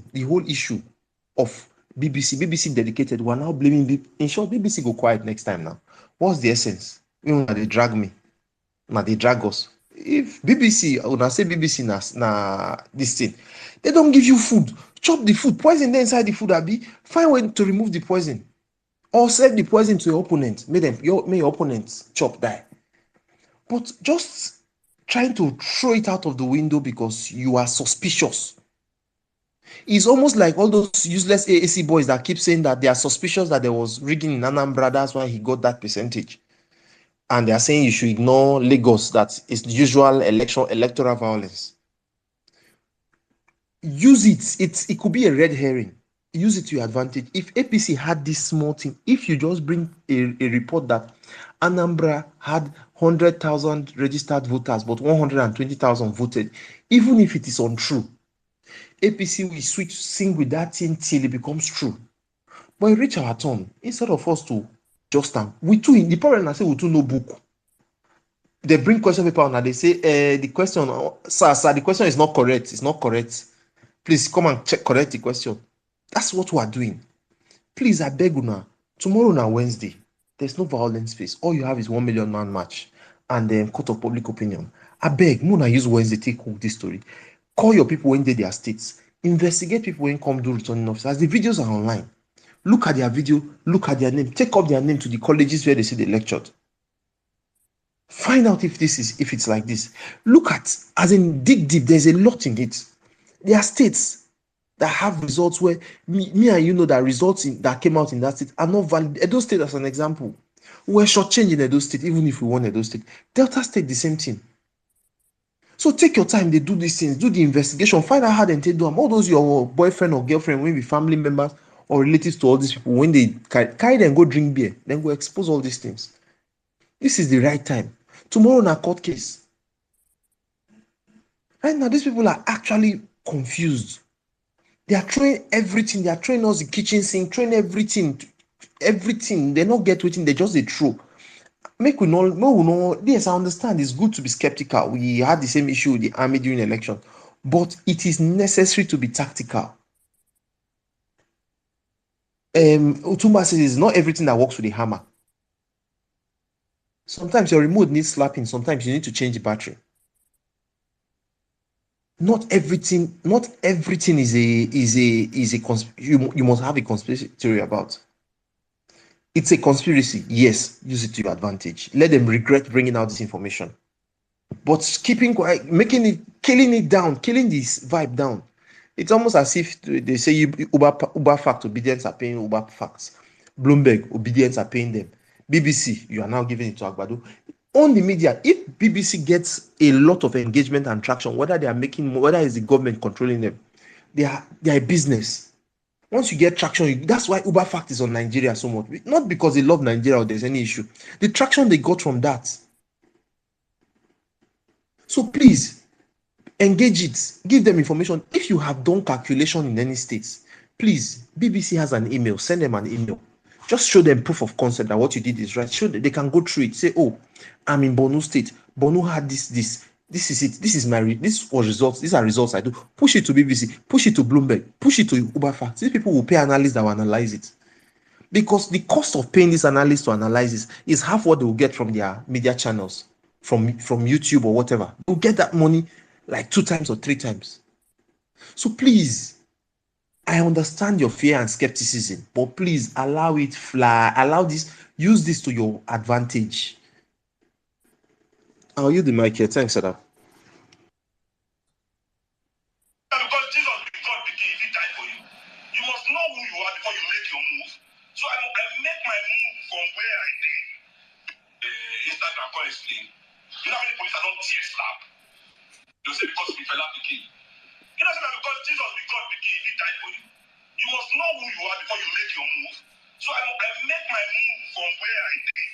K: of BBC. BBC dedicated. We are now blaming. In short, BBC go quiet next time now. What's the essence? Now they drag me. Now they drag us. If BBC, when I say BBC na this thing, they don't give you food. Chop the food. Poison there inside the food. Find a way to remove the poison. Or sell the poison to your opponent. Make your opponents chop die. But just trying to throw it out of the window because you are suspicious. It's almost like all those useless AAC boys that keep saying that they are suspicious that there was rigging in Anambra. That's why he got that percentage. And they are saying you should ignore Lagos, that is the usual electoral violence. Use it. It could be a red herring. Use it to your advantage. If APC had this small thing, if you just bring a report that Anambra had 100,000 registered voters, but 120,000 voted, even if it is untrue, APC will sing with that thing till it becomes true. But it reach our turn, instead of us to just stand, the problem I say we too no book. They bring question paper on and they say the question, sir, the question is not correct. It's not correct. Please come and correct the question. That's what we are doing. Please, I beg you, tomorrow na Wednesday. There's no violence space. All you have is 1 million man march and then court of public opinion. I beg, Muna use Wednesday take hold this story. Call your people when they their states. Investigate people when come do returning officers. The videos are online. Look at their video. Look at their name. Take up their name to the colleges where they say they lectured. Find out if it's like this. Look at, as in dig deep. There's a lot in it. There are states that have results where me and you know that results that came out in that state are not valid. Edo State as an example. We're shortchanging Edo State, even if we won Edo State. Delta State, the same thing. So take your time, they do these things, do the investigation, find out how they do them. All those your boyfriend or girlfriend, when be family members or relatives to all these people, when they carry them, go drink beer, then go expose all these things. This is the right time. Tomorrow in a court case. Right now, these people are actually confused. They are throwing everything. They are throwing us the kitchen sink, throwing everything. They not get waiting. They just they throw. Make we know. Yes, I understand. It's good to be skeptical. We had the same issue with the army during the election, but it is necessary to be tactical. Otumba says it's not everything that works with a hammer. Sometimes your remote needs slapping. Sometimes you need to change the battery. Not everything is a you must have a conspiracy theory about. It's a conspiracy. Yes, use it to your advantage. Let them regret bringing out this information. But keeping quiet, killing it down, killing this vibe down. It's almost as if they say Uber fact obedience are paying Uber facts. Bloomberg obedience are paying them. BBC, you are now giving it to Agbado. On the media, if BBC gets a lot of engagement and traction, whether it's the government controlling them, they are a business. Once you get traction, that's why Uber fact is on Nigeria so much. Not because they love Nigeria or there's any issue. The traction they got from that. So please, engage it. Give them information. If you have done calculation in any states, please, BBC has an email. Send them an email. Just show them proof of concept that what you did is right. Show that they can go through it. Say, oh, I'm in Borno State. Borno had this. This is it. This was results. These are results I do. Push it to BBC. Push it to Bloomberg. Push it to Uber Facts. These people will pay analysts that will analyze it. Because the cost of paying these analysts to analyze this is half what they will get from their media channels, from YouTube or whatever. They'll get that money like 2 times or 3 times. So please, I understand your fear and skepticism, but please allow it fly. Use this to your advantage. I'll use the mic here. Thanks, Adam.
H: Because Jesus is God begin, if he died for you. You must know who you are before you make your move. So I make my move from where I did. Instagram honestly. You know how many police I don't tear slap? They'll say because we fell out the king. You know that because Jesus is God begin, if he died for you. You must know who you are before you make your move. So I make my move from where I did.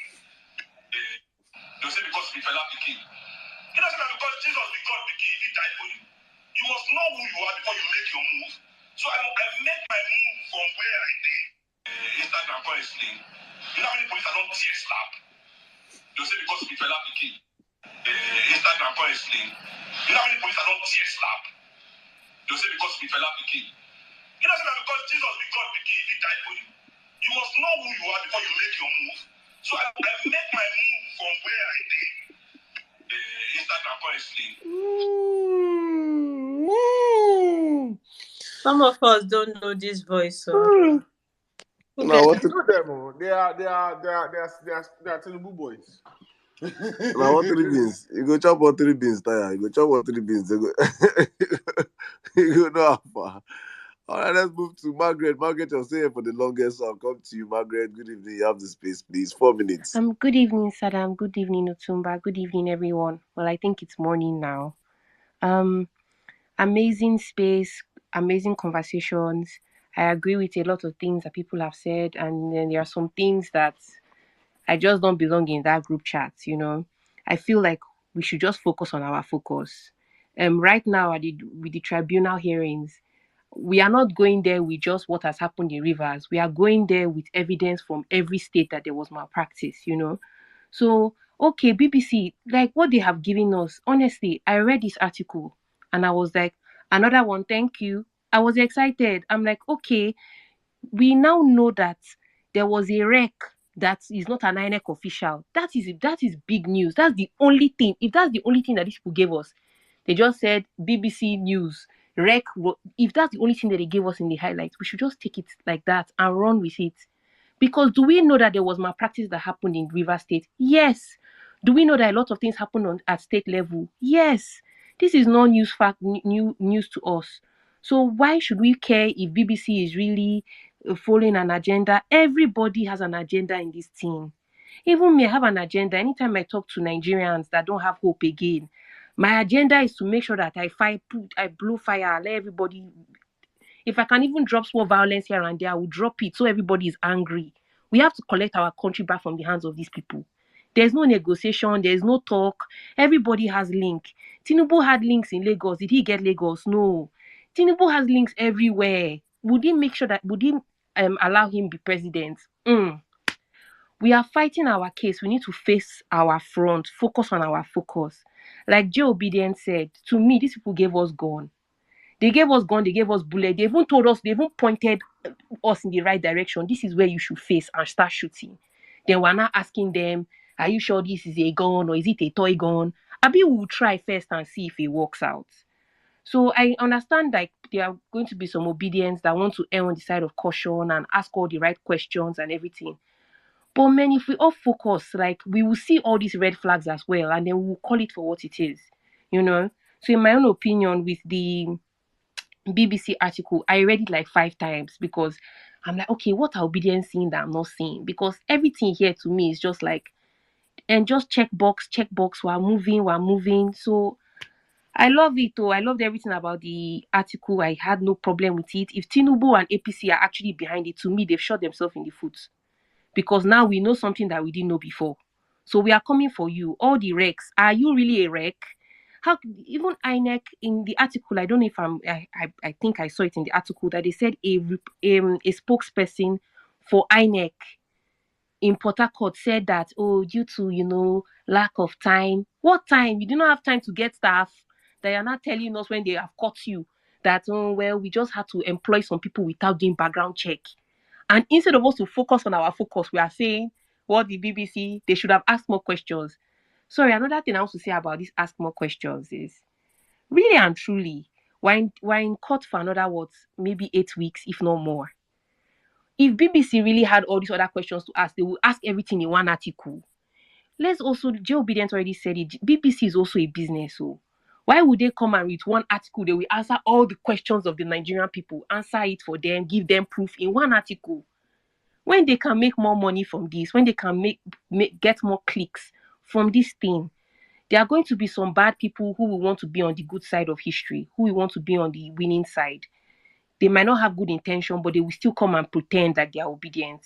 H: They'll say because we fell out the king. You know that because Jesus is God begin, if he died for you. You must know who you are before you make your move. So I make my move from where I did. Instagram honestly. You know how many police I don't tear slap? They'll say because we fell out the king. Instagram honestly. You know how many police I don't tear slap? They'll say because we fell out the king. You know that because Jesus is God begin, if he died for you. You must know who you are before you make your move. So I make my move from where I did. Instagram honestly.
D: Some of us don't know this voice, so
B: No, what
A: You know them, they are Tinubu boys.
B: now what 3 beans? You go chop what 3 beans, tire. You go chop what 3 beans. You go know how far. All right, let's move to Margaret. Margaret, you're staying for the longest, so I'll come to you, Margaret. Good evening. You have the space, please. 4 minutes.
L: Good evening, Sadam. Good evening, Otumba. Good evening, everyone. Well, I think it's morning now. Amazing space, amazing conversations. I agree with a lot of things that people have said, and then there are some things that I just don't belong in that group chat. I feel like we should just focus on our focus. Right now, with the tribunal hearings, we are not going there with just what has happened in Rivers. We are going there with evidence from every state that there was malpractice. So, okay, BBC, like what they have given us, honestly, I read this article and I was like, another one, thank you. I was excited. I'm like, okay, we now know that there was a wreck that is not an INEC official. That is big news. That's the only thing. If that's the only thing that these people gave us, they just said BBC News, wreck. If that's the only thing that they gave us in the highlights, we should just take it like that and run with it. Because do we know that there was malpractice that happened in Rivers State? Yes. Do we know that a lot of things happened at state level? Yes. This is not news to us. So why should we care if BBC is really following an agenda? Everybody has an agenda in this thing. Even me, I have an agenda. Anytime I talk to Nigerians that don't have hope again, my agenda is to make sure that I blow fire, I let everybody. If I can even drop small violence here and there, I will drop it so everybody is angry. We have to collect our country back from the hands of these people. There's no negotiation. There's no talk. Everybody has link. Tinubu had links in Lagos. Did he get Lagos? No. Tinubu has links everywhere. Would he allow him be president? We are fighting our case. We need to face our front, focus on our focus. Like Joe Obedient said, to me, these people gave us gun. They gave us gun, they gave us bullet. They even told us, they even pointed us in the right direction. This is where you should face and start shooting. Then we're not asking them, are you sure this is a gun or is it a toy gun? Abi will try first and see if it works out. So I understand like there are going to be some obedience that want to err on the side of caution and ask all the right questions and everything. But man, if we all focus, like we will see all these red flags as well, and then we'll call it for what it is, So in my own opinion, with the BBC article, I read it like 5 times because I'm like, okay, what are obedience seeing that I'm not seeing? Because everything here to me is just like, and just check box, we're moving. So I love it though. I loved everything about the article. I had no problem with it. If Tinubu and APC are actually behind it, to me, they've shot themselves in the foot. Because now we know something that we didn't know before. So we are coming for you. All the wrecks. Are you really a wreck? How even INEC in the article, I don't know if I think I saw it in the article that they said a spokesperson for INEC in Port Harcourt said that, due to lack of time. What time? You do not have time to get staff. They are not telling us when they have caught you that we just had to employ some people without doing background check. And instead of us to focus on our focus, we are saying, what the BBC, they should have asked more questions. Sorry, another thing I want to say about this ask more questions is, really and truly, we're in court for another, what, maybe 8 weeks, if not more. If BBC really had all these other questions to ask, they would ask everything in one article. Let's also, Joe Biden already said it, BBC is also a business. So why would they come and with one article, they will answer all the questions of the Nigerian people, answer it for them, give them proof in one article? When they can make more money from this, when they can get more clicks from this thing, there are going to be some bad people who will want to be on the good side of history, who will want to be on the winning side. They might not have good intention, but they will still come and pretend that they are obedient.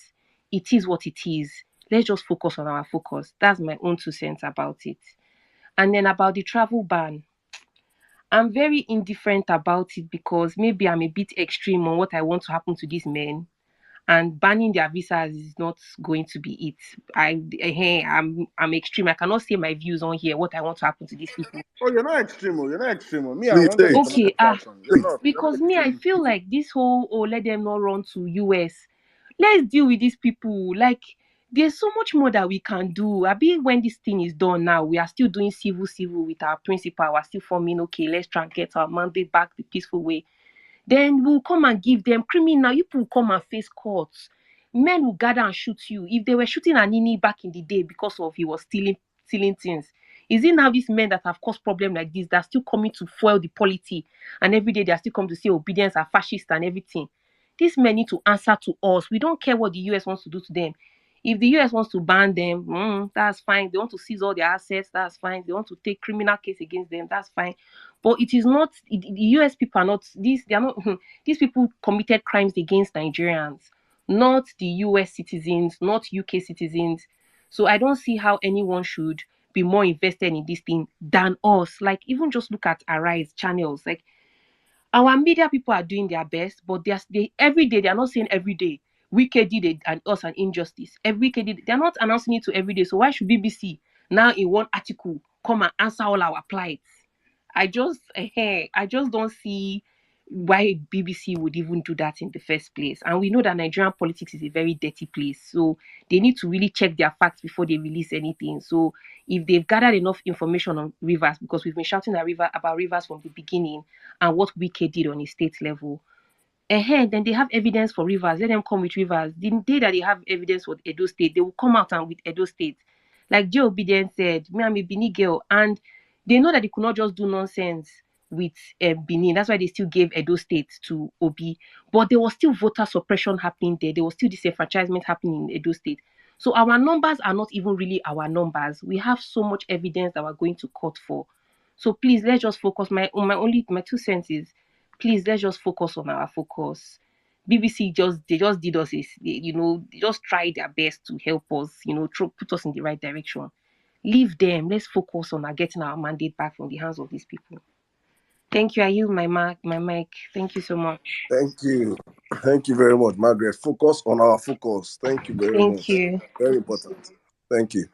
L: It is what it is. Let's just focus on our focus. That's my own 2 cents about it. And then about the travel ban, I'm very indifferent about it because maybe I'm a bit extreme on what I want to happen to these men. And banning their visas is not going to be it. I'm extreme. I cannot say my views on here, what I want to happen to these people.
A: Oh, you're not extreme. You're not extreme. Me, I
B: Please
A: want
B: say
A: to
B: it.
L: Okay,
A: You're not.
L: because me, I feel like this whole, let them not run to US. Let's deal with these people. Like, there's so much more that we can do. I mean, when this thing is done now, we are still doing civil with our principal. We're still forming, okay, let's try and get our mandate back the peaceful way. Then we'll come and give them criminal. You people will come and face courts. Men will gather and shoot you. If they were shooting Anini back in the day because of he was stealing things, is it now these men that have caused problems like this that are still coming to foil the polity, and every day they are still coming to say obedience are fascist and everything? These men need to answer to us. We don't care what the US wants to do to them. If the US wants to ban them, that's fine. They want to seize all their assets, that's fine. They want to take criminal case against them, that's fine. But it is not, the US people are not, they are not, these people committed crimes against Nigerians, not the US citizens, not UK citizens. So I don't see how anyone should be more invested in this thing than us. Like, even just look at Arise channels. Like, our media people are doing their best, but they every day, they are not saying every day, Wike did it and us an injustice. Every Wike did, they're not announcing it to every day. So why should BBC now in one article come and answer all our plights? I just don't see why BBC would even do that in the first place. And we know that Nigerian politics is a very dirty place. So they need to really check their facts before they release anything. So if they've gathered enough information on Rivers, because we've been shouting about Rivers from the beginning and what Wike did on a state level, then they have evidence for Rivers. Let them come with Rivers. The day that they have evidence for Edo State, they will come out and with Edo State. Like Joe Biden said, me, I'm a Benin girl, and they know that they could not just do nonsense with Benin. That's why they still gave Edo State to Obi. But there was still voter suppression happening there. There was still disenfranchisement happening in Edo State. So our numbers are not even really our numbers. We have so much evidence that we're going to court for. So please, let's just focus. My 2 cents is, please, let's just focus on our focus. BBC they just did us, they just tried their best to help us, put us in the right direction. Leave them. Let's focus on getting our mandate back from the hands of these people. Thank you. I yield my mic. Thank you so much.
B: Thank you. Thank you very much, Margaret. Focus on our focus. Thank you very much.
L: Thank you.
B: Very important. Thank you.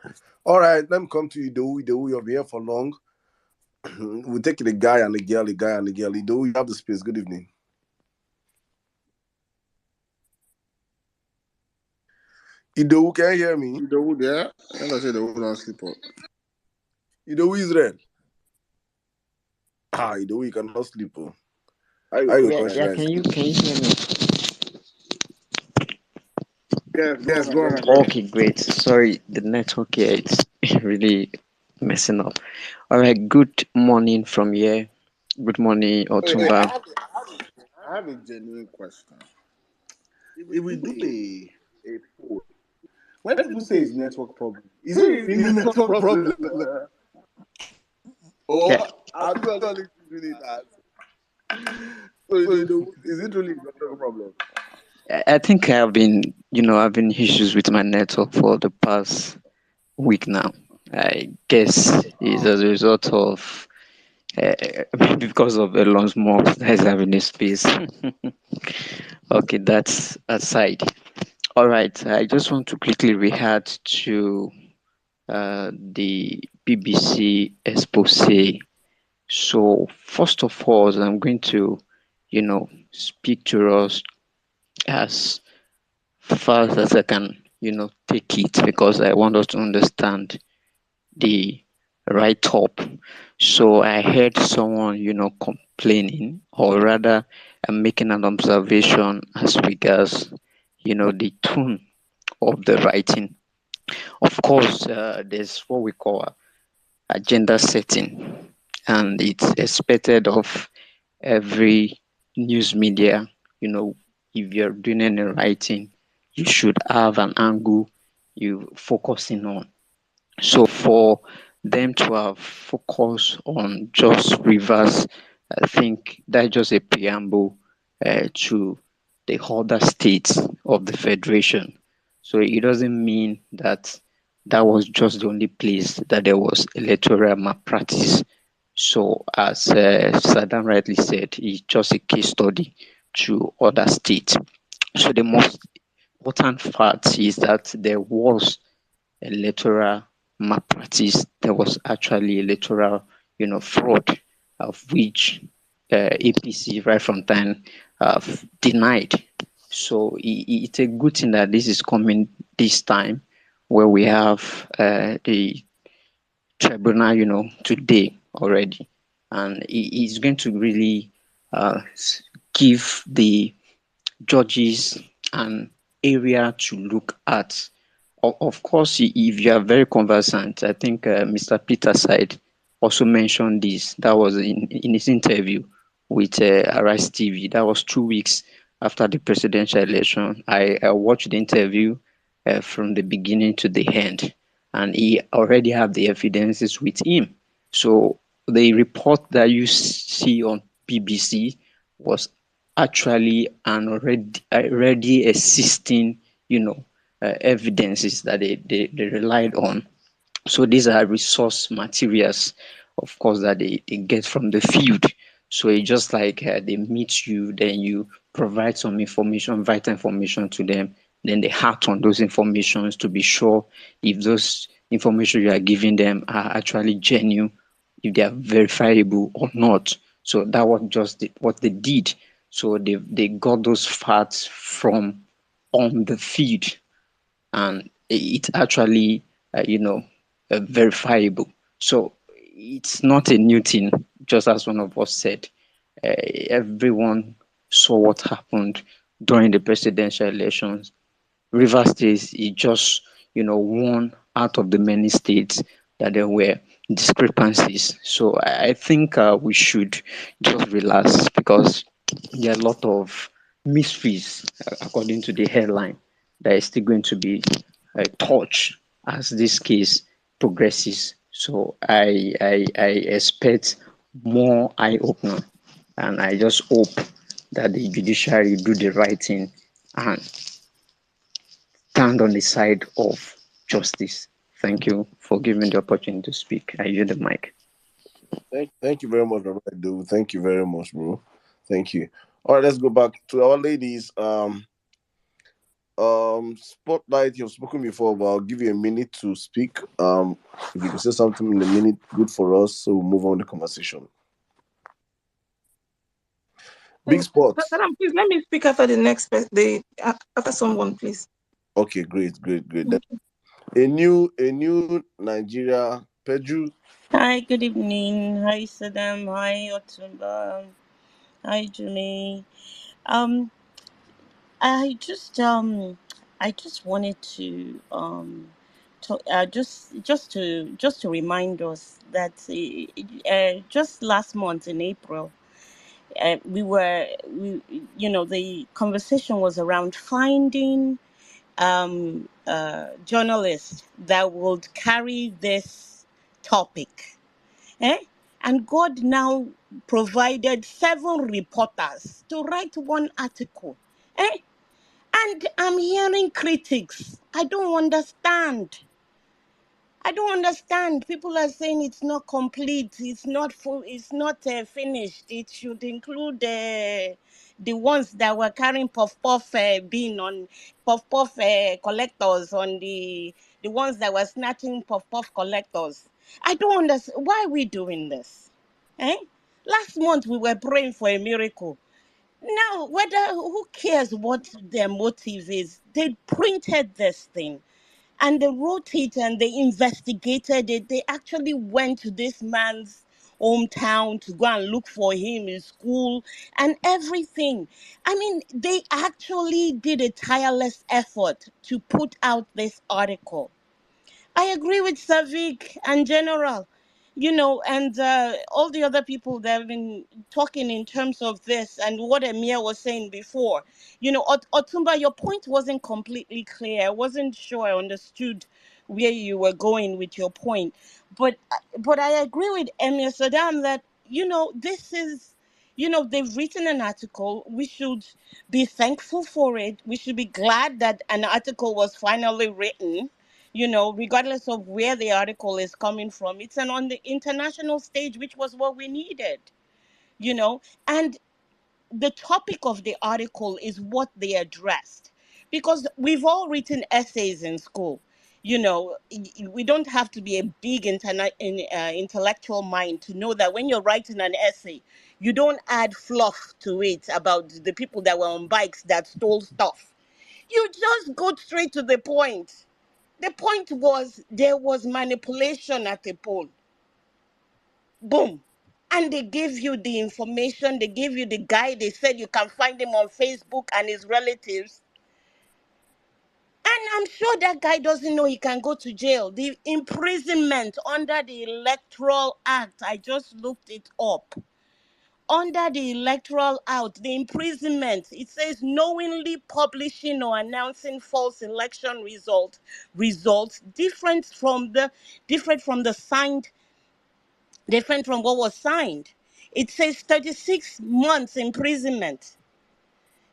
B: All right, let me come to you, Idowu. Idowu, you'll be here for long. We'll take the guy and the girl. Idowu, you have the space. Good evening. Idowu, can you hear me?
A: Idowu, yeah? And I said Idowu don't sleep up.
B: Idowu Israel. Idowu, you cannot sleep.
E: Yeah, can you hear me?
A: Yes, go on.
E: Okay, great. Sorry, the network here is really messing up. All right, good morning from here. Good morning, Otumba.
A: I have a genuine question. If we do a poll, when people say it's network problem, is it really network problem? Or are people only doing it as? So is it really a network problem?
E: I think I've been having issues with my network for the past week now. I guess it's as a result of because of Elon's mom that is having a space. Okay, that's aside. All right, I just want to quickly react to the BBC expose. So first of all, I'm going to, speak to us as
M: far as I can, take it, because I want us to understand the right up. So I heard someone, complaining, or rather, making an observation as regards, the tone of the writing. Of course, there's what we call agenda setting, and it's expected of every news media. If you're doing any writing, you should have an angle you focusing on. So for them to have focused on just rivers, I think that's just a preamble to the other states of the federation. So it doesn't mean that that was just the only place that there was electoral malpractice. So as Saddam rightly said, it's just a case study to other states. So the most important fact is that there was electoral malpractice. There was actually electoral, fraud, of which APC right from time denied. So it's a good thing that this is coming this time, where we have the tribunal, today already, and it's going to really give the judges an area to look at. Of course, if you are very conversant, I think Mr. Peter Side also mentioned this. That was in his interview with Arise TV. That was 2 weeks after the presidential election. I watched the interview from the beginning to the end, and he already have the evidences with him. So the report that you see on BBC was actually an already existing, evidences that they relied on. So these are resource materials, of course, that they get from the field. So it's just like they meet you, then you provide some information, vital information to them. Then they act on those informations to be sure if those information you are giving them are actually genuine, if they are verifiable or not. So that was just what they did. So they got those facts from on the field, and it's actually verifiable. So it's not a new thing, just as one of us said. Everyone saw what happened during the presidential elections. Rivers State is just one out of the many states that there were discrepancies. So I think we should just relax, because there are a lot of mysteries, according to the headline, that is still going to be touched as this case progresses. So I expect more eye opener, and I just hope that the judiciary do the right thing and stand on the side of justice. Thank you for giving me the opportunity to speak. I yield the mic.
B: Thank you very much, Robert Dude. Thank you very much, bro. Thank you. All right, let's go back to our ladies. Spotlight, you've spoken before, but I'll give you a minute to speak. If you can say something in a minute, good for us, so we'll move on the conversation. Big Spot.
C: Madam, please let me speak after the next after someone, please.
B: Okay, great. A new Nigeria, Peju.
N: Hi, good evening. Hi, Saddam. Hi, Otumba. Hi, Jimmy. I just wanted to just to remind us that just last month in April, the conversation was around finding journalists that would carry this topic. And God now provided 7 reporters to write one article. And I'm hearing critics. I don't understand. People are saying it's not complete. It's not full. It's not finished. It should include the ones that were carrying puff being on puff collectors, on the ones that were snatching puff collectors. I don't understand. Why are we doing this? Last month we were praying for a miracle. Now, who cares what their motive is? They printed this thing and they wrote it and they investigated it. They actually went to this man's hometown to go and look for him in school and everything. I mean, they actually did a tireless effort to put out this article. I agree with Savik and General, and all the other people that have been talking in terms of this and what Emir was saying before. Otumba, your point wasn't completely clear. I wasn't sure I understood where you were going with your point. But I agree with Emir Saddam that, this is, they've written an article. We should be thankful for it. We should be glad that an article was finally written, regardless of where the article is coming from. It's on the international stage, which was what we needed, and the topic of the article is what they addressed. Because we've all written essays in school. We don't have to be a big intellectual mind to know that when you're writing an essay, you don't add fluff to it about the people that were on bikes that stole stuff. You just go straight to the point. The point was there was manipulation at the poll. Boom. And they gave you the information, they gave you the guy, they said you can find him on Facebook and his relatives. And I'm sure that guy doesn't know he can go to jail. The imprisonment under the Electoral Act, I just looked it up. Under the Electoral Act, the imprisonment, it says knowingly publishing or announcing false election results different from what was signed. It says 36 months imprisonment.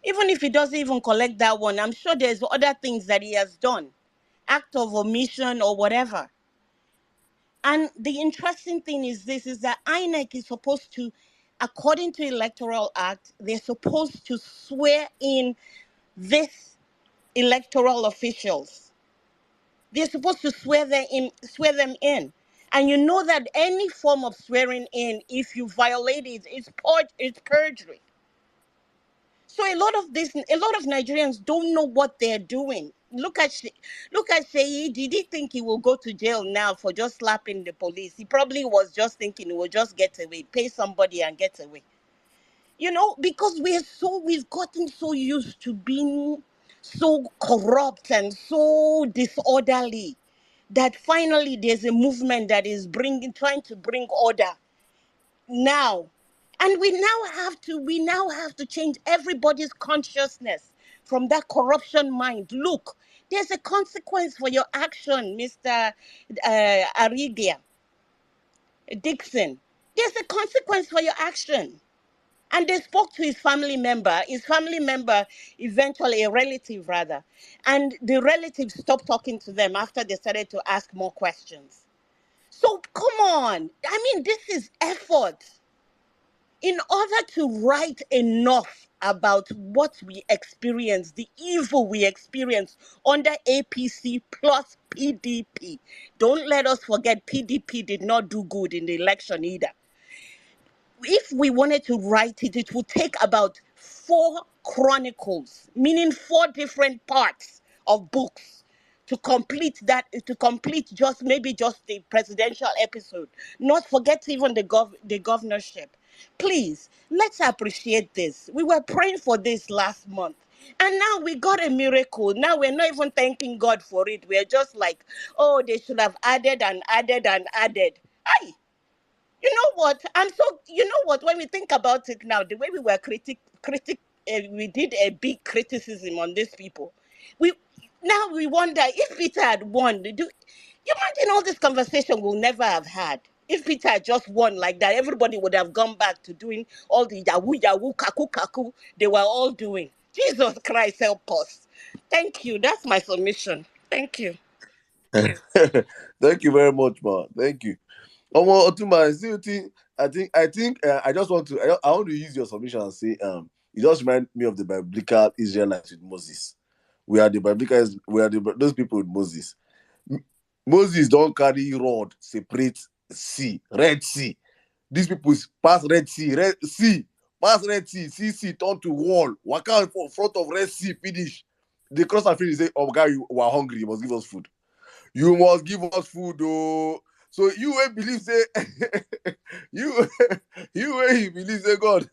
N: Even if he doesn't even collect that one, I'm sure there's other things that he has done, act of omission or whatever. And the interesting thing is that INEC is supposed to, according to Electoral Act, they're supposed to swear in this electoral officials. They're supposed to swear them in. And you know that any form of swearing in, if you violate it, it's perjury. So a lot of Nigerians don't know what they're doing. Look at Sheyi. Did he think he will go to jail now for just slapping the police? He probably was just thinking he will just get away, pay somebody and get away. Because we've gotten so used to being so corrupt and so disorderly that finally there's a movement that is trying to bring order now. And we now have to change everybody's consciousness from that corruption mind. Look, there's a consequence for your action, Mr. Aridia Dixon. There's a consequence for your action. And they spoke to his family member, eventually a relative rather. And the relative stopped talking to them after they started to ask more questions. So come on. I mean, this is effort. In order to write enough about what we experience, the evil we experience under APC plus PDP, don't let us forget PDP did not do good in the election either. If we wanted to write it, it would take about 4 chronicles, meaning 4 different parts of books to complete just the presidential episode, not forget even the governorship. Please, let's appreciate this. We were praying for this last month. And now we got a miracle. Now we're not even thanking God for it. We're just like, oh, they should have added and added and added. Aye. You know what? When we think about it now, the way we were we did a big criticism on these people. Now we wonder if Peter had won. You imagine all this conversation we'll never have had. If Peter had just won like that, everybody would have gone back to doing all the yahoo, kaku, kaku they were all doing. Jesus Christ, help us. Thank you. That's my submission. Thank you.
B: Thank you very much, man. Thank you. Otuma, I just want to I want to use your submission and say it just reminds me of the biblical Israelites with Moses. We are those people with Moses. Moses don't carry rod separate sea, Red Sea. These people pass Red Sea, Pass Red Sea, CC turn to wall. Walk out in front of Red Sea, finish. They cross and finish. Say, oh, guy, you are hungry. You must give us food. You must give us food, oh. So you will believe, say, you will believe, say, God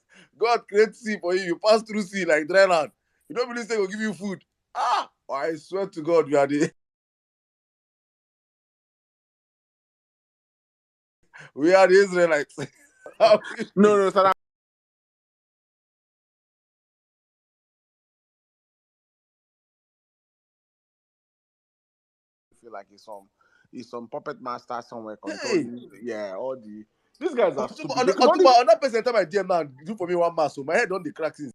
B: create sea for you. You pass through sea like dry land. You don't believe, say, will give you food. Ah, I swear to God, we are the Israelites.
A: No, sir. Feel like he's some puppet master somewhere controlling.
B: Hey.
A: Yeah, all the these guys are stupid.
B: On that person time I DM now, do for me one mass. So my head on the crack since.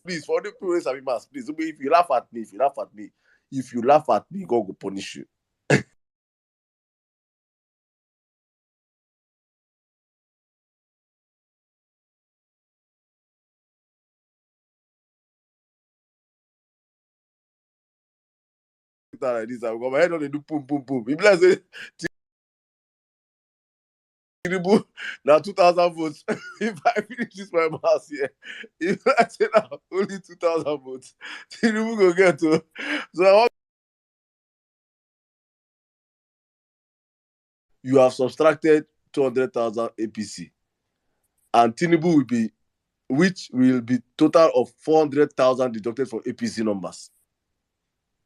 B: Please, for the people who have mass, please. If you laugh at me, God will punish you. Like this, I've got my head on the do boom, boom, boom. If let's say Tinubu now 2,000 votes. If I finish this my mass here, if I say now only 2,000 votes, Tinubu go get to. So I want you have subtracted 200,000 APC, and Tinubu will be, which will be total of 400,000 deducted from APC numbers.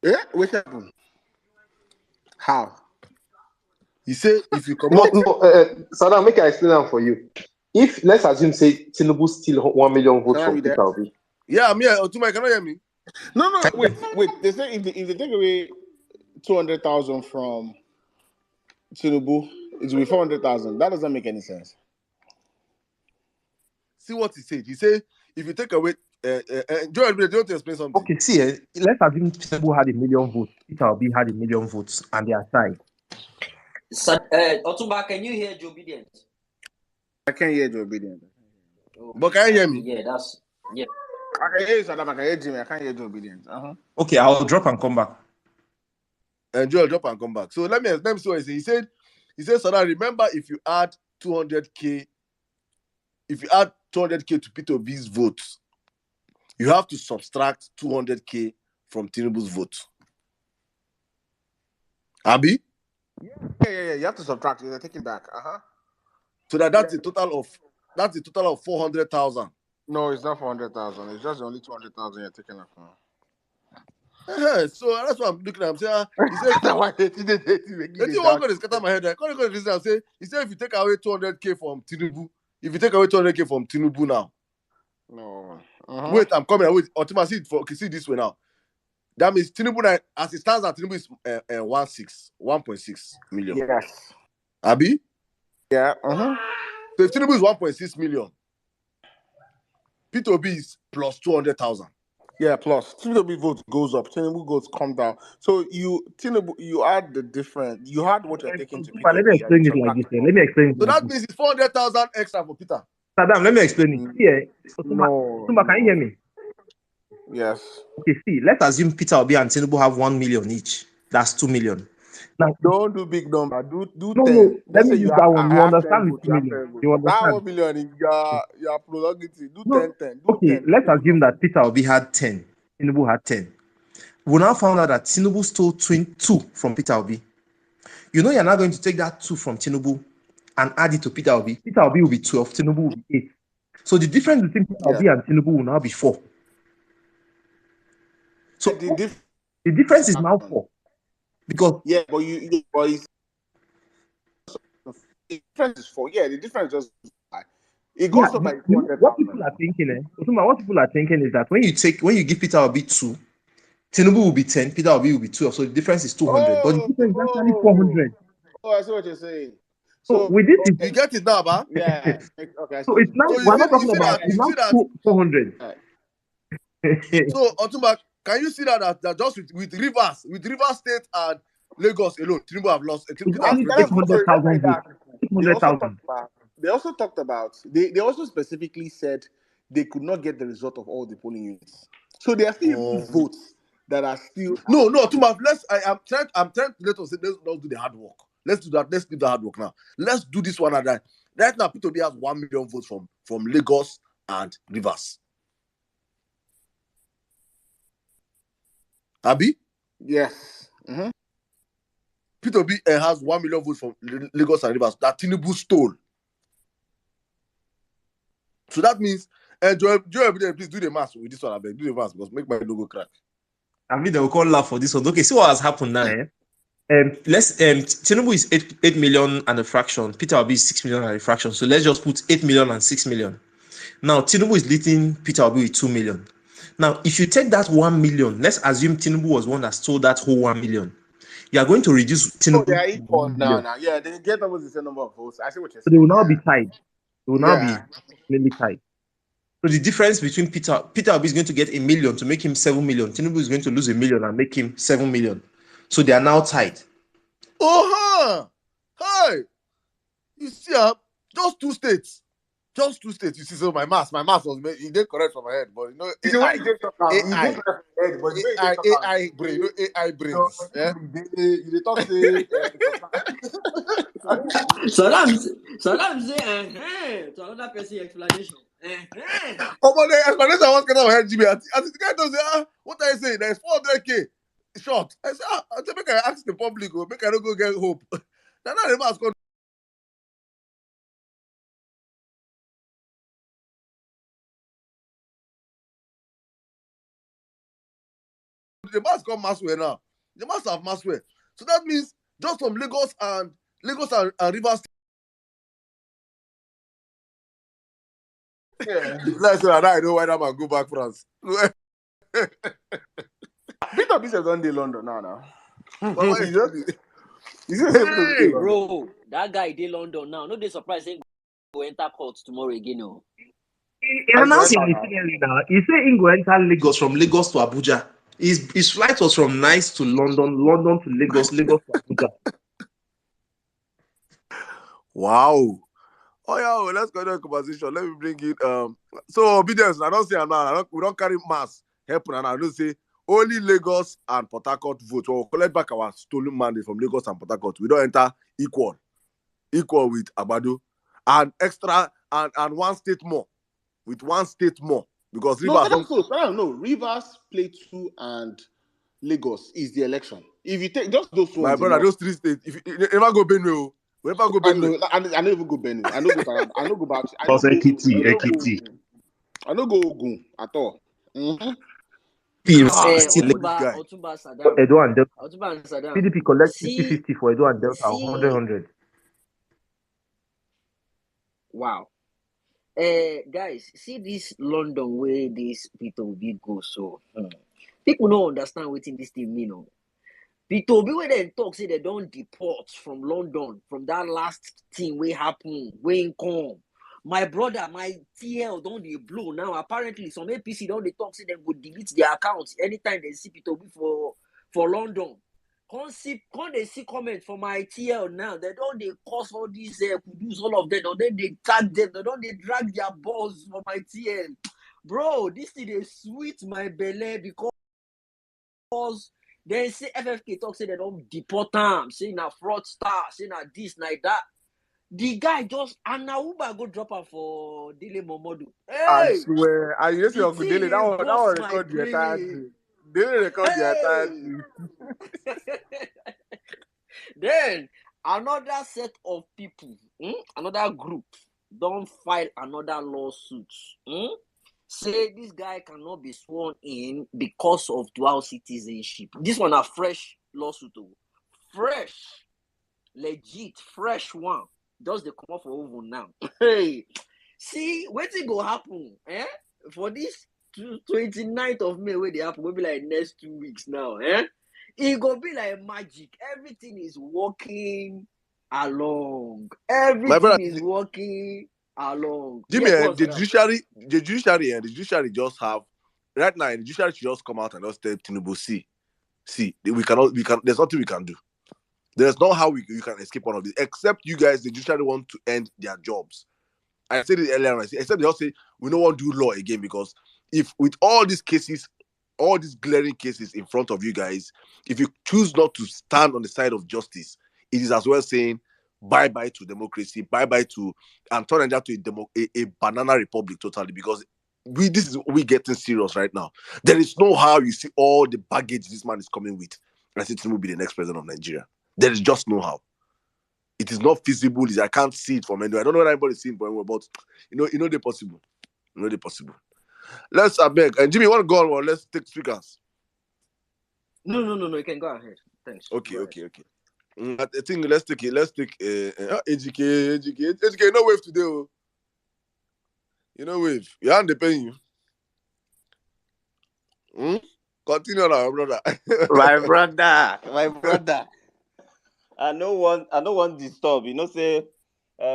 A: Yeah, what happened? How?
B: He said, if you come
K: No, Saddam, make I explain that for you. If let's assume say Tinubu still 1 million votes from Peter Obi.
B: Yeah, I'm here. Otuma, cannot hear me?
A: No, wait. They say if they take away 200,000 from Tinubu, it will be 400,000. That doesn't make any sense.
B: See what he said. He said, if you take away, Joel, do you want to explain something?
K: Okay, see, let's assume Tinubu had 1 million votes, Peter Obi had 1 million votes, and they are tied.
E: Otumba, can you hear Joe Obedient?
A: I can't hear Joe Obedient.
E: Okay.
B: But can you hear me?
E: Yeah, yeah.
A: I can hear you, Saddam. I can hear Jimmy. I can't hear Joe Obedient.
K: Okay, I'll drop and come back.
B: And Joel, drop and come back. So let me see what he said. He said, Saddam, remember if you add 200K to Peter Obi's votes, you have to subtract 200K from Tinubu's vote. Abi?
A: Yeah. You have to subtract. You're taking back.
B: So that's a total of 400,000.
A: No, it's not 400,000. It's just only 200,000 you're taking off.
B: So that's what I'm looking at. I'm saying, he said, scatter my head. He said, if you take away 200K from Tinubu, now.
A: No.
B: Wait, I'm coming. Wait, Otima, see this way now. That means Tinubu, as it stands at Tinubu is 1.6 million.
A: Yes.
B: Abi?
A: Yeah.
B: So if Tinubu is 1.6 million, Peter Obi is plus 200,000.
A: Yeah, plus Tinubu vote goes up, Tinubu votes come down. So you add the difference. You had what you're taking to Peter.
K: Let me explain it like this. Let me explain it.
B: So that means it's 400,000 extra for Peter.
K: Saddam, let me explain it. Here, Otumba, can you hear me?
A: Yes.
K: Okay, see, let's assume Peter Obi and Tinubu have 1 million each. That's 2 million. Now,
A: don't do big number. Do 10.
K: No, let me use that one. You understand with 2 million. You
A: That
K: understand?
A: 1 million, you're prolonging. Do 10.
K: Okay, let's assume that Peter Obi had 10. Tinubu had 10. We now found out that Tinubu stole 2 from Peter Obi. You know you're not going to take that 2 from Tinubu and add it to Peter Obi. Peter Obi will be 12, Tinubu will be 8. So the difference between Peter Obi and Tinubu will now be 4. So the difference is now 4. Because
A: the difference is 4. Yeah, the difference just it goes up by 200,000.
K: What people are thinking, what people are thinking is that when you give Peter Obi 2, Tinubu will be 10, Peter Obi will be 12. So the difference is 200. But the difference is actually 400.
A: Oh, I see what you're saying.
K: So with this,
B: you get it now, ba?
A: Yeah. Okay.
K: So it's now we're not talking about it's now 400.
B: So Otumba, can you see that just with Rivers State and Lagos alone, Tinubu have lost.
K: It's only 800,000 votes. 800,000.
A: They also talked about. They also specifically said they could not get the result of all the polling units. So there are still votes that are still
B: no. I'm trying to let us say let's not do the hard work. Let's do that. Let's do the hard work now. Let's do this one at that. Right now, P2B has 1 million votes from Lagos and Rivers. Abi?
A: Yes.
B: P2B has 1 million votes from Lagos and Rivers that Tinubu stole. So that means, Joel, please do the math with this one. I beg, do the math because make my logo crack.
K: I mean, they will call laugh for this one. Okay, see what has happened now. Tinubu is 8 million and a fraction. Peter Obi is 6 million and a fraction. So let's just put 8 million and 6 million. Now Tinubu is leading Peter Obi with 2 million. Now, if you take that 1 million, let's assume Tinubu was one that stole that whole 1 million. You are going to reduce Tinubu.
A: Oh, yeah, equal now. Yeah, they get almost the same number of votes. I see what you're saying.
K: So they will now be tied. They will now be mainly tied. So the difference between Peter Obi is going to get 1 million to make him 7 million. Tinubu is going to lose 1 million and make him 7 million. So they are now tied.
B: Hey, you see, just two states. You see, so my math was made. It didn't correct from my head, but AI brain, AI brains.
A: You talk say.
E: Salam say to another person explanation.
B: Oh, but the explanation was kind of head, Jimmy. As the guy does say, what are you saying? There's 400k short. I said, I make I ask the public, make I don't go get hope. Now the mask come. The mask come Maswell now. The mask have Maswell. So that means just from Lagos and Rivers.
A: Yeah.
B: Let's say I know why that man go back France.
A: Peter B says on the London now.
E: Hey, bro, that guy did London now. No, they surprised him go enter court tomorrow again. No.
K: He announced it now. He said he go enter Lagos from Lagos to Abuja. His flight was from Nice to London, London to Lagos, Lagos to Abuja.
B: Wow. Oh yeah, let's go to the conversation. Let me bring it. So obedience. I don't say now. We don't carry mass help, and I don't say only Lagos and Port Harcourt vote. We'll collect back our stolen mandate from Lagos and Port Harcourt. We don't enter equal with Agbado, and extra and one state more, with one state more because Rivers.
A: No, Rivers, Plateau, and Lagos is the election. If you take just those ones,
B: my brother, those three states. If you never go Benue. We never go Benue.
A: I don't even go Benue. I don't go Taraba. I don't go back.
K: Ekiti.
A: I don't go Ogun at all.
E: Otumba Saddam.
K: Edo and Delta.
E: Otumba and Saddam.
K: PDP collect 50-50 for Edo and Delta, 100-100.
E: Wow. Guys, see this London way this people will go so. People don't understand what in this thing mean. People when they talk say they don't deport from London from that last thing we happen when come. My brother, my TL don't they blow now. Apparently, some APC don't they talk say they go delete their accounts anytime they see people for London. Can't they see comment for my TL now? They don't they cause all these produce all of them, or then they tag them, they don't they drag their balls for my TL. Bro, this thing is sweet my belly because they say FFK talk say they don't deport them, say na fraudster, say na this, like that. The guy just and now Uber go drop her for Dele Momodu. Hey,
A: I swear, I used to go Dele. That one record the entire thing. Dele record the entire thing.
E: Then another set of people, another group, don't file another lawsuit. Say this guy cannot be sworn in because of dual citizenship. This one a fresh lawsuit, fresh, legit, fresh one. Does they come up for over now? Hey, see, what's go happen? For this 29th of May, where they happen, will be like next 2 weeks now. It go be like magic. Everything is working along. Everything is working along.
B: Jimmy, the judiciary just have right now. The judiciary should just come out and just tell Tinubu, see, we can. There's nothing we can do. There's not how you can escape one of this, except you guys, the judiciary want to end their jobs. I said it earlier, except they all say we don't want to do law again because if with all these cases all these glaring cases in front of you guys, if you choose not to stand on the side of justice, it is as well saying bye-bye to democracy, bye-bye to, and turn Nigeria to a banana republic totally, because we getting serious right now. There is no how you see all the baggage this man is coming with, and it will be the next president of Nigeria. There is just no how. It is not feasible. I can't see it from anywhere. I don't know what anybody's seeing, but they're possible. They're possible. Let's beg. And Jimmy, you want to go on? Well, let's take speakers.
E: No. You can go ahead. Thanks.
B: Okay. I think let's take AGK. No wave today. Oh. You know wave. You aren't paying you. Continue now, brother.
O: My brother. I no want disturb. Say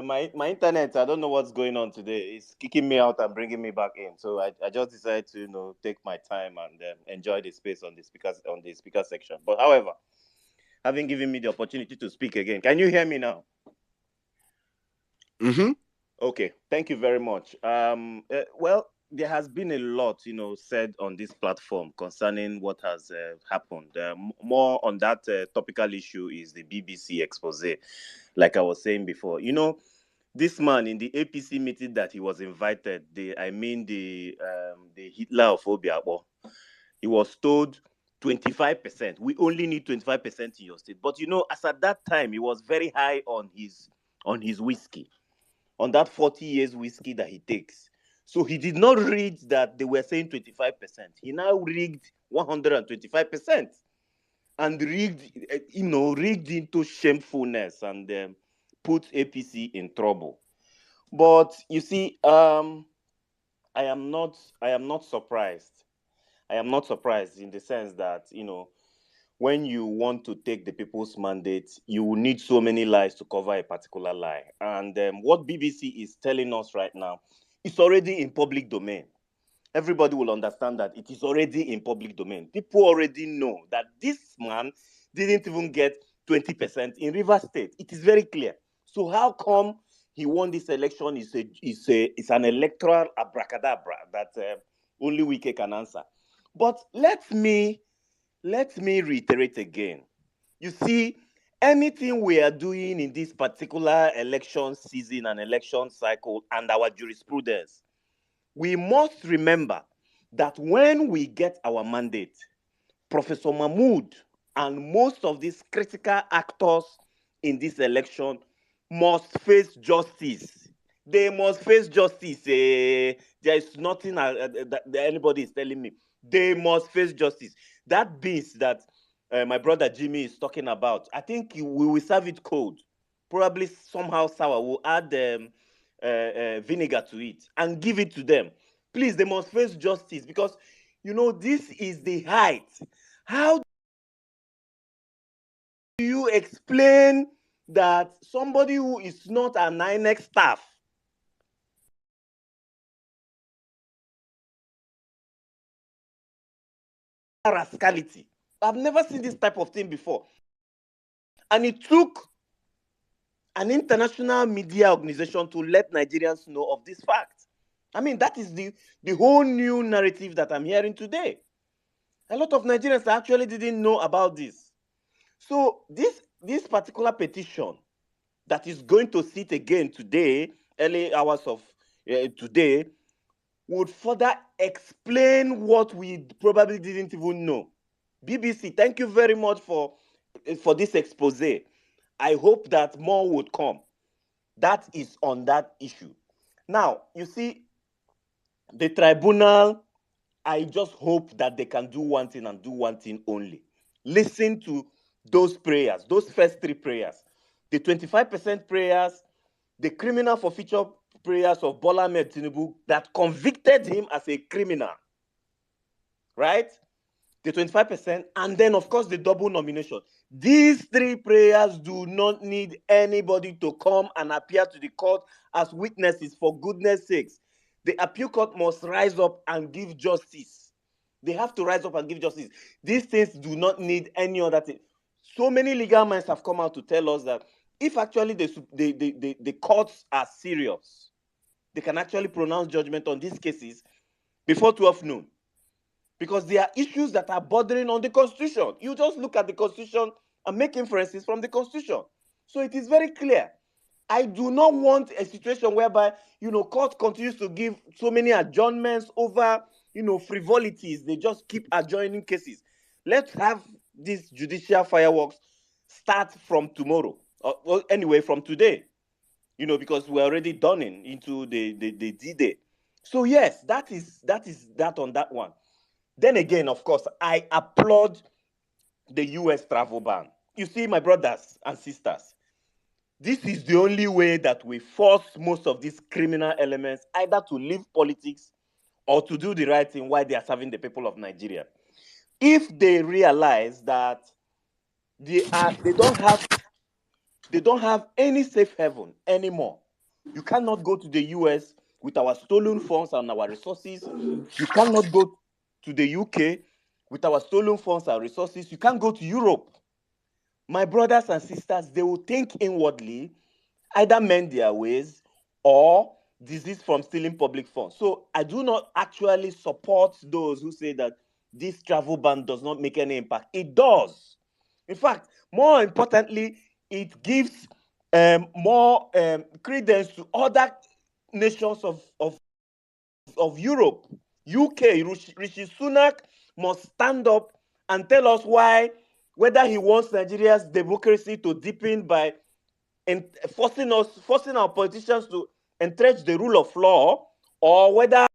O: my internet, I don't know what's going on today. It's kicking me out and bringing me back in. So I just decided to take my time and enjoy the space on the speaker section. But however, having given me the opportunity to speak again, can you hear me now?
B: Mm-hmm.
O: Okay, thank you very much. Well, there has been a lot, said on this platform concerning what has happened. More on that topical issue is the BBC expose, like I was saying before. This man in the APC meeting that he was invited, the Hitler of Obiabo, he was told 25%. We only need 25% in your state. But as at that time, he was very high on his whiskey, on that 40 years whiskey that he takes. So he did not read that they were saying 25%. He now rigged 125% and rigged into shamefulness and put APC in trouble. But you see, I am not surprised. I am not surprised in the sense that, when you want to take the people's mandate, you will need so many lies to cover a particular lie. And what BBC is telling us right now is already in public domain. Everybody will understand that it is already in public domain. People already know that this man didn't even get 20% in Rivers State. It is very clear. So how come he won this election is an electoral abracadabra that only Wike can answer. But let me reiterate again. You see, anything we are doing in this particular election season and election cycle and our jurisprudence, we must remember that when we get our mandate, Professor Mahmood and most of these critical actors in this election must face justice. They must face justice. There is nothing that anybody is telling me. They must face justice. That beans that my brother Jimmy is talking about, I think we will serve it cold. Probably somehow sour. We'll add vinegar to it and give it to them. Please, they must face justice because, this is the height. How do you explain that somebody who is not an INEC staff rascality? I've never seen this type of thing before. And it took an international media organization to let Nigerians know of this fact. I mean, that is the whole new narrative that I'm hearing today. A lot of Nigerians actually didn't know about this. So this particular petition that is going to sit again today, early hours of today, would further explain what we probably didn't even know. BBC, thank you very much for this expose. I hope that more would come. That is on that issue. Now, you see, the tribunal, I just hope that they can do one thing and do one thing only. Listen to those prayers, those first three prayers. The 25% prayers, the criminal forfeiture prayers of Bola Ahmed Tinubu that convicted him as a criminal, right? The 25%, and then, of course, the double nomination. These three prayers do not need anybody to come and appear to the court as witnesses, for goodness sakes. The appeal court must rise up and give justice. They have to rise up and give justice. These things do not need any other thing. So many legal minds have come out to tell us that if actually the courts are serious, they can actually pronounce judgment on these cases before 12 noon. because there are issues that are bordering on the Constitution. You just look at the Constitution and make inferences from the Constitution. So it is very clear. I do not want a situation whereby, court continues to give so many adjournments over, frivolities. They just keep adjourning cases. Let's have these judicial fireworks start from tomorrow. Well, anyway, from today, because we're already dawning into the D-Day. So yes, that is that on that one. Then again, of course, I applaud the US travel ban. You see, my brothers and sisters, this is the only way that we force most of these criminal elements either to leave politics or to do the right thing while they are serving the people of Nigeria. If they realize that they don't have any safe haven anymore, you cannot go to the US with our stolen funds and our resources. You cannot go to the UK with our stolen funds and resources. You can't go to Europe. My brothers and sisters, they will think inwardly, either mend their ways or desist from stealing public funds. So I do not actually support those who say that this travel ban does not make any impact. It does. In fact, more importantly, it gives more credence to other nations of Europe. UK, Rishi Sunak must stand up and tell us why, whether he wants Nigeria's democracy to deepen by forcing our politicians to entrench the rule of law, or whether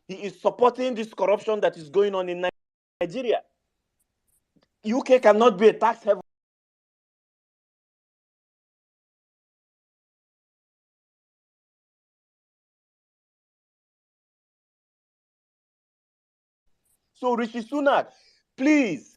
O: he is supporting this corruption that is going on in Nigeria. UK cannot be a tax haven. So Rishi Sunak, please.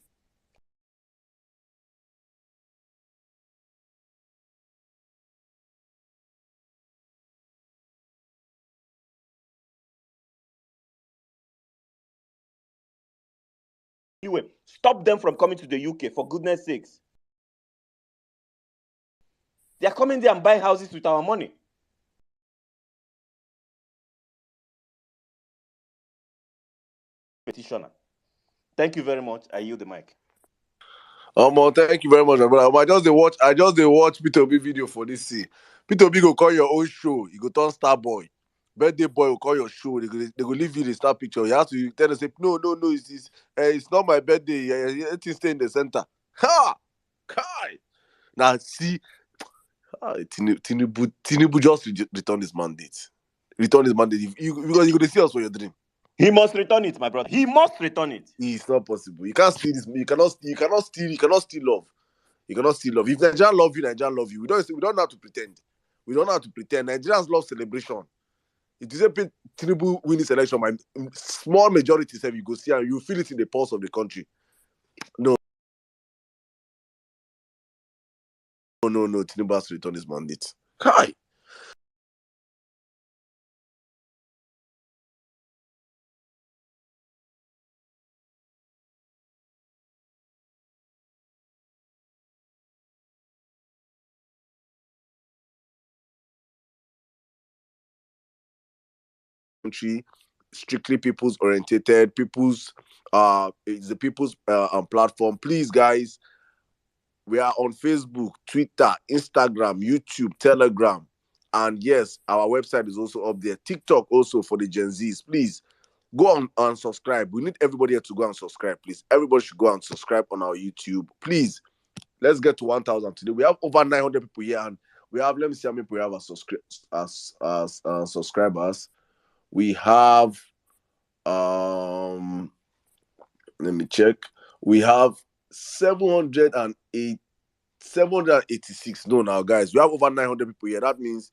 O: Anyway, stop them from coming to the UK, for goodness sakes. They are coming there and buying houses with our money. Petitioner. Thank you very much. I yield the mic.
B: Thank you very much, my brother. I just watch Peter B video for this scene. Peter B go call your own show. You go turn star boy. Birthday boy will call your show. They go leave you the star picture. You have to tell them, say, no, it's not my birthday. It stay in the center. Ha! Kai! Now see, Tinubu just return his mandate. Return his mandate. Because you're gonna see us for your dream.
O: He must return it, my brother. He must return it.
B: It's not possible. You can't steal this. You cannot steal love. You cannot steal love. If Nigerians love you, Nigerians love you. We don't have to pretend. We don't have to pretend. Nigerians love celebration. If you say Tinubu win this election, my small majority say you go see and you feel it in the pulse of the country. No, Tinubu has to return his mandate. Hi. Country, strictly people's orientated, it's the people's platform. Please, guys, we are on Facebook, Twitter, Instagram, YouTube, Telegram, and yes, our website is also up there. TikTok also for the Gen Zs. Please go on and subscribe. We need everybody here to go and subscribe, please. Everybody should go and subscribe on our YouTube. Please, let's get to 1,000 today. We have over 900 people here, and we have, let me see how many people we have as subscribers. We have, let me check. We have 786. No, now, guys, we have over 900 people here. That means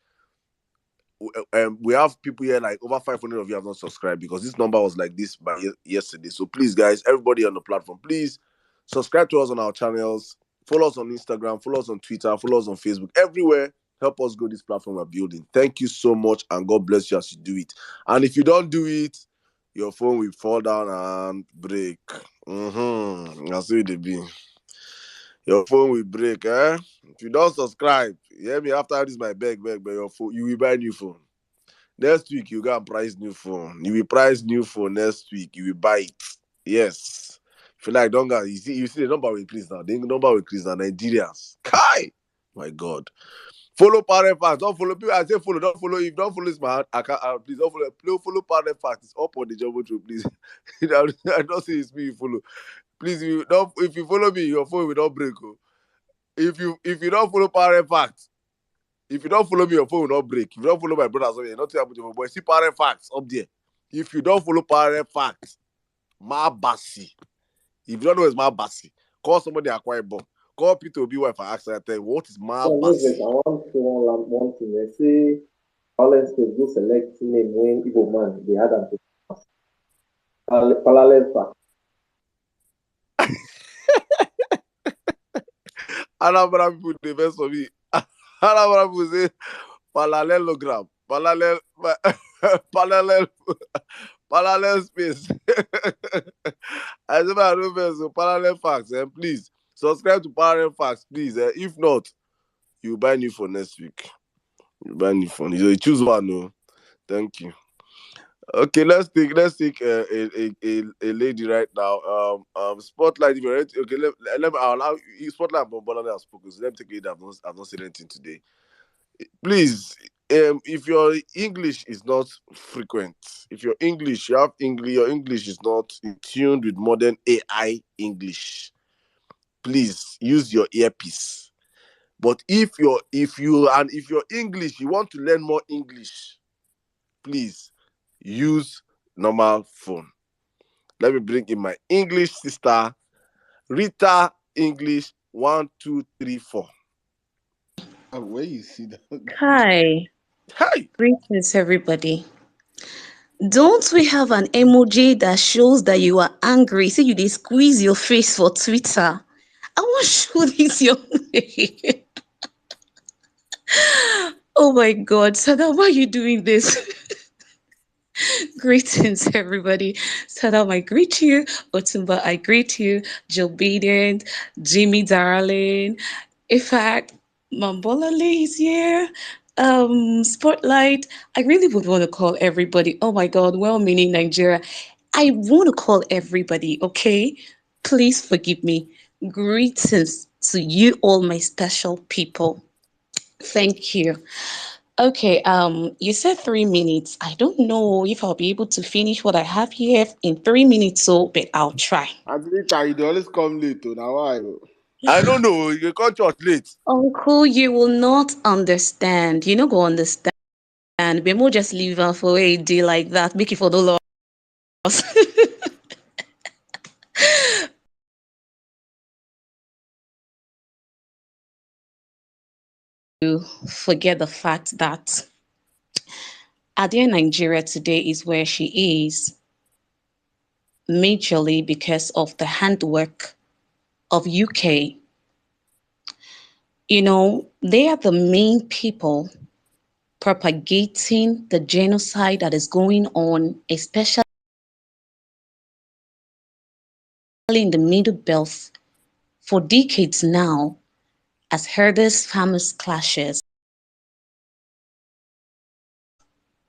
B: we have people here, like over 500 of you have not subscribed, because this number was like this by yesterday. So please, guys, everybody on the platform, please subscribe to us on our channels. Follow us on Instagram. Follow us on Twitter. Follow us on Facebook. Everywhere. Help us grow this platform we're building. Thank you so much, and God bless you as you do it. And if you don't do it, your phone will fall down and break. That's what it be. Your phone will break, eh? If you don't subscribe, you hear me after this, my beg, but your phone, you will buy new phone. Next week, you go and price new phone. You will price new phone next week. You will buy it. Yes. If you like, don't go. You see the number will increase now. The number will increase now. Nigerians. Kai! My God. Follow Parent Facts. Don't follow people. I say follow. Don't follow. If you don't follow this man, I can't. Please don't follow. Follow Parent Facts. It's up on the Jumbo Tree, please. I don't say it's me you follow. Please, if you follow me, your phone will not break. Oh. If you don't follow Parent Facts, if you don't follow me, your phone will not break. If you don't follow my brothers, you're not about your boy. See Parent Facts up there. If you don't follow Parent Facts, my Bassi. If you don't know it's my Bassi, call somebody acquire bomb. Call P2B wife and ask her, tell you, what is my Bassi?
K: I want to one thing. They say Wawulence go select name when Igbo man they had them to parallel fact.
B: Anambra people the best for me. Anambra people say parallelogram, parallel space. I never remember so parallel facts. And please subscribe to Parallel Facts, please. If not, you buy new phone next week. You buy new phone. You choose one, no. Thank you. Okay, let's take a lady right now. Spotlight. If you're ready, okay, let me I'll allow you. Spotlight. But has spoken. So let me take it. I've not said anything today. Please, if your English is not frequent, if your English, your English is not in tune with modern AI English, please use your earpiece. But if your English, you want to learn more English, please use normal phone. Let me bring in my English sister, Rita English 1, 2, 3, 4.
A: Where you see that?
P: Hi.
B: Hi.
P: Greetings, everybody. Don't we have an emoji that shows that you are angry? See, you squeeze your face for Twitter. I want to show this your way. Oh my God, Sada, why are you doing this? Greetings, everybody. Sada, I greet you. Otumba, I greet you. Joe Biden, Jimmy Darling. In fact, Mambola Lee is here. Spotlight. I really would want to call everybody. Oh my God, well-meaning Nigeria. I want to call everybody, okay? Please forgive me. Greetings to you, all my special people. Thank you. Okay, you said 3 minutes. I don't know if I'll be able to finish what I have here in 3 minutes, so but I'll try.
A: At later, you dey always come late. Oh, now why?
B: I don't know. You come church late.
P: Uncle, you will not understand. You not go understand. But more just leave her for a day like that. Make it for the loss. You forget the fact that Adia Nigeria today is where she is, majorly because of the handwork of UK. You know, they are the main people propagating the genocide that is going on, especially in the Middle Belt for decades now, as herders farmers clashes,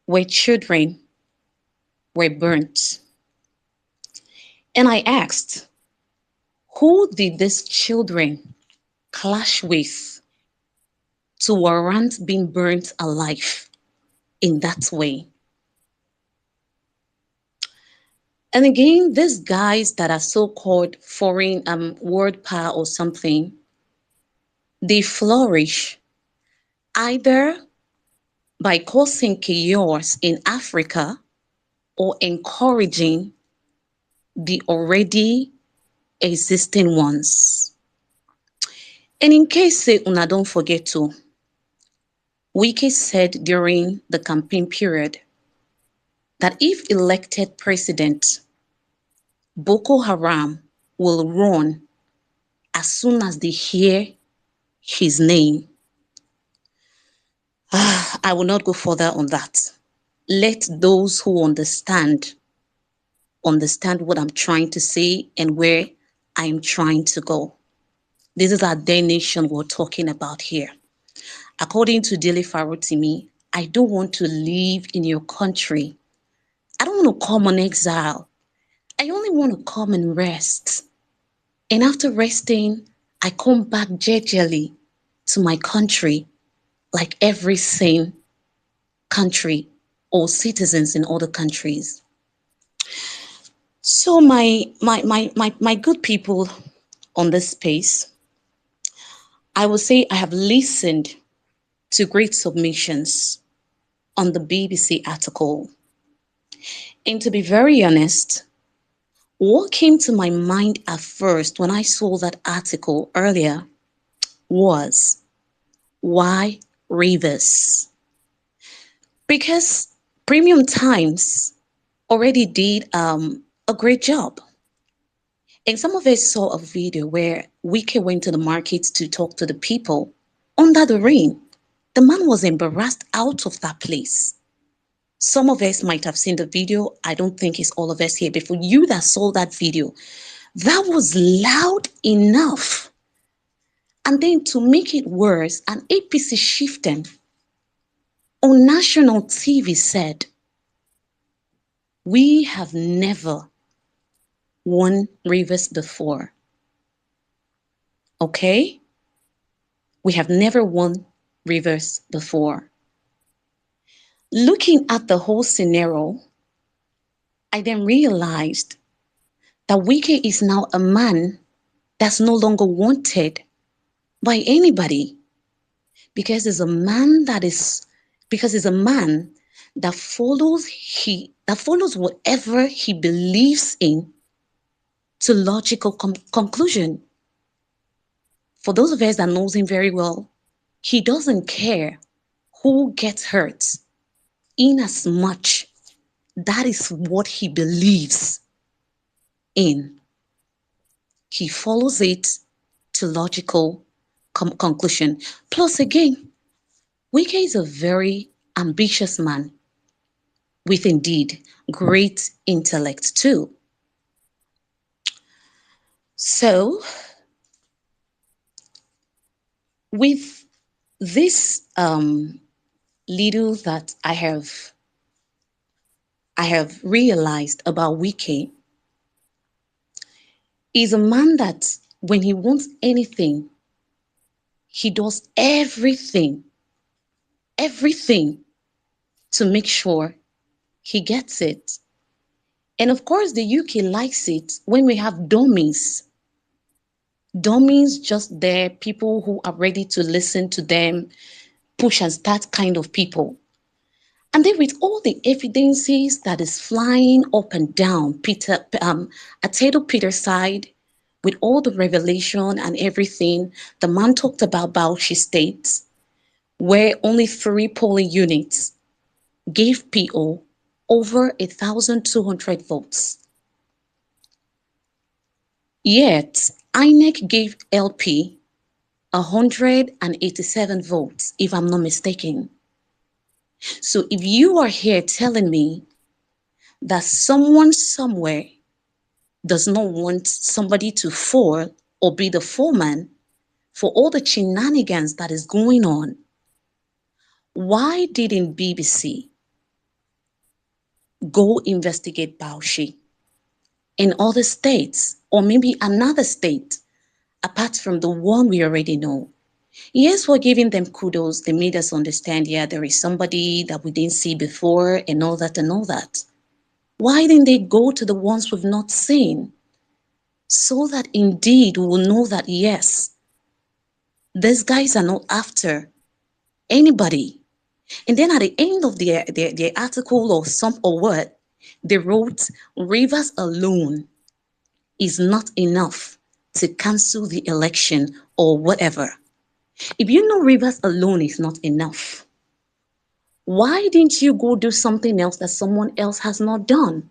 P: where children were burnt. And I asked, who did these children clash with to warrant being burnt alive in that way? And again, these guys that are so-called foreign world power or something, they flourish either by causing chaos in Africa or encouraging the already existing ones. And in case say una don't forget to, Wike said during the campaign period that if elected president, Boko Haram will run as soon as they hear his name. I will not go further on that. Let those who understand what I'm trying to say and where I'm trying to go. This is our day nation we're talking about here. According to Dele Farotimi, I don't want to live in your country. I don't want to come on exile. I only want to come and rest. And after resting, I come back gingerly to my country like every sane country or citizens in other countries. So my good people on this space, I will say I have listened to great submissions on the BBC article. And to be very honest, what came to my mind at first when I saw that article earlier was, why Rivers? Because Premium Times already did a great job. And some of us saw a video where Wike went to the market to talk to the people under the rain. The man was embarrassed out of that place. Some of us might have seen the video. I don't think it's all of us here. But for you that saw that video, that was loud enough. And then to make it worse, an APC chieftain on national TV said, we have never won Rivers before. Okay? We have never won Rivers before. Looking at the whole scenario, I then realized that Wike is now a man that's no longer wanted by anybody because he's a man that follows whatever he believes in to logical conclusion. For those of us that knows him very well, he doesn't care who gets hurt, in as much that is what he believes in. He follows it to logical conclusion. Plus again, Wike is a very ambitious man with indeed great intellect too. So with this little that I have realized about Wike, is a man that when he wants anything, he does everything to make sure he gets it. And of course, the UK likes it when we have dummies. Dummies just there, people who are ready to listen to them, push and start kind of people. And then with all the evidences that is flying up and down Atedo Peter's side, with all the revelation and everything, the man talked about Bauchi State, where only 3 polling units gave PO over 1,200 votes. Yet, INEC gave LP 187 votes, if I'm not mistaken. So if you are here telling me that someone somewhere does not want somebody to fall or be the foreman for all the shenanigans that is going on, why didn't BBC go investigate Bauchi in other states, or maybe another state apart from the one we already know? Yes, we're giving them kudos. They made us understand, yeah, there is somebody that we didn't see before and all that and all that. Why didn't they go to the ones we've not seen? So that indeed we will know that, yes, these guys are not after anybody. And then at the end of the article or what, they wrote, Rivers alone is not enough to cancel the election or whatever. If you know Rivers alone is not enough, why didn't you go do something else that someone else has not done?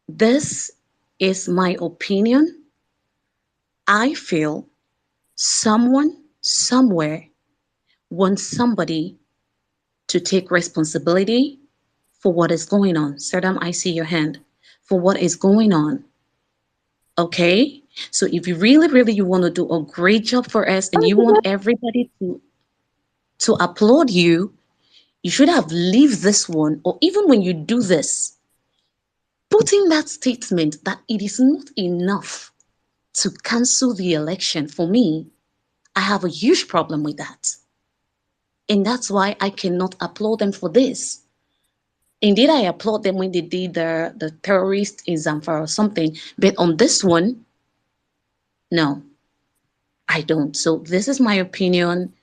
P: This is my opinion. I feel someone somewhere wants somebody to take responsibility for what is going on. Saddam, I see your hand. For what is going on. Okay? So if you really you want to do a great job for us and you want everybody to applaud you, you should have leave this one, or even when you do this, put in that statement that it is not enough to cancel the election. For me, I have a huge problem with that. And that's why I cannot applaud them for this. Indeed, I applaud them when they did the terrorist in Zamfara or something. But on this one, no, I don't. So this is my opinion.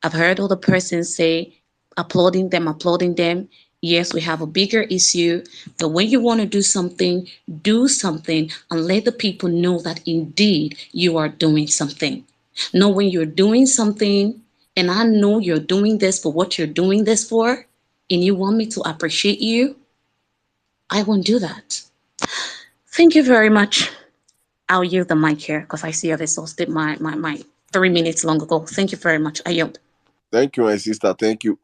P: I've heard other persons say, applauding them. Yes, we have a bigger issue, but when you want to do something and let the people know that indeed you are doing something. Not when you're doing something and I know you're doing this for what you're doing this for, and you want me to appreciate you, I won't do that. Thank you very much. I'll yield the mic here because I see I've exhausted my 3 minutes long ago. Thank you very much. I yield.
B: Thank you, my sister. Thank you.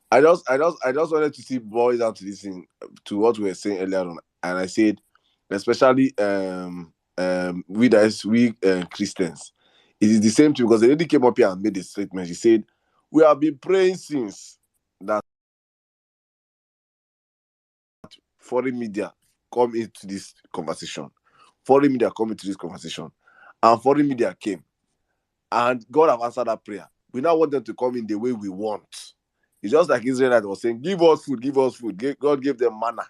B: I just wanted to see boys out to this thing, to what we were saying earlier on, and I said, especially we Christians, it is the same thing because the lady came up here and made a statement. She said, "We have been praying since that foreign media come into this conversation. Foreign media come into this conversation, and foreign media came, and God have answered that prayer. We now want them to come in the way we want." It's just like Israelite was saying, give us food, give us food. God gave them manna.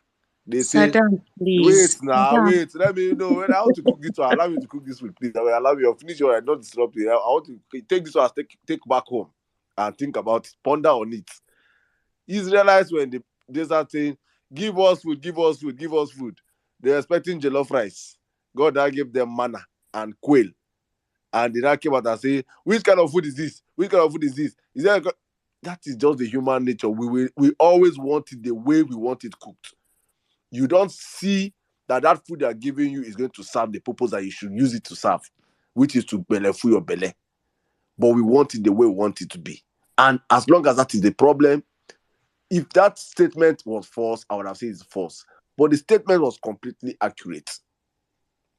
B: They say,
P: Saddam, please.
B: wait, let me know. When I want to cook this one, allow me to cook this food, please. I will allow you to finish your, not disrupt you. I want to take this one, take back home and think about it, ponder on it. Israelites were in the desert saying, give us food, give us food, give us food. They're expecting jollof rice. God now gave them manna and quail. And they now came out and say, which kind of food is this? Which kind of food is this? Is there that is just the human nature. We always want it the way we want it cooked. You don't see that food they are giving you is going to serve the purpose that you should use it to serve, which is to belefu your belly. But we want it the way we want it to be. And as long as that is the problem, if that statement was false, I would have said it's false. But the statement was completely accurate.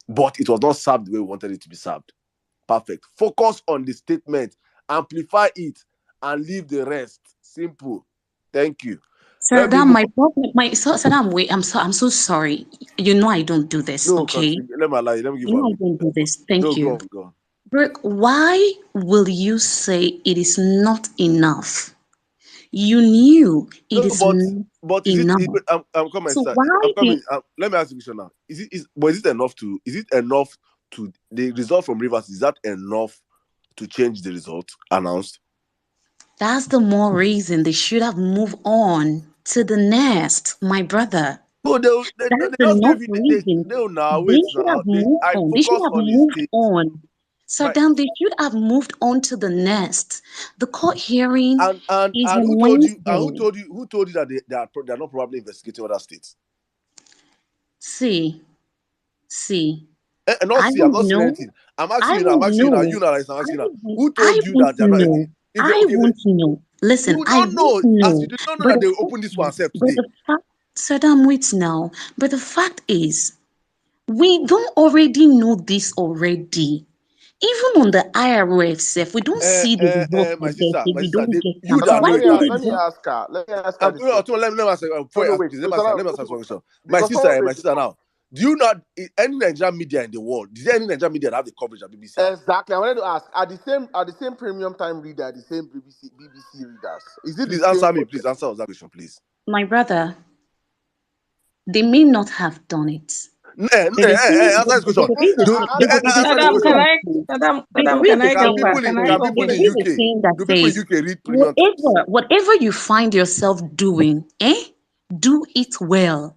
B: But it was not served the way we wanted it to be served. Perfect. Focus on the statement, amplify it, and leave the rest. Simple. Thank you.
P: Saddam, my problem, Saddam, wait, I'm so sorry. You know I don't do this,
B: no,
P: okay?
B: Let me allow you. Let me give
P: you. I don't do this. Thank you.
B: Go on.
P: Brooke, why will you say it is not enough? You knew it is not enough.
B: I'm coming.
P: So
B: I'm coming. Let me ask you a question now. Is it enough to the result from Rivers? Is that enough to change the result announced?
P: That's the more reason they should have moved on to the next, my brother.
B: But they just gave you
P: They should have moved on. So then they should have moved on to the next. The court hearing
B: and who told you? And who told you that they are not probably investigating other states?
P: See.
B: I'm not saying anything. I'm asking you. I'm asking you now. You know, I'm asking you now. Who told you that they're not?
P: I want to know. Listen,
B: you don't know. As you did not know that they opened this one self today.
P: Saddam, wait now. But the fact is, we don't already know this already. Even on the IRF self, we don't see the result.
B: My sister,
A: let me ask her. Let me ask her.
B: Let me ask her. My sister now. Do you not any Nigerian media in the world? Is there any Nigerian media that have the coverage of BBC?
A: Exactly. I wanted to ask: are the same premium time reader the same BBC readers? Is it?
B: Please answer me. Please answer that question, please.
P: My brother, they may not have done it.
B: Answer this question. Can people in UK read premium times?
P: Whatever you find yourself doing, do it well.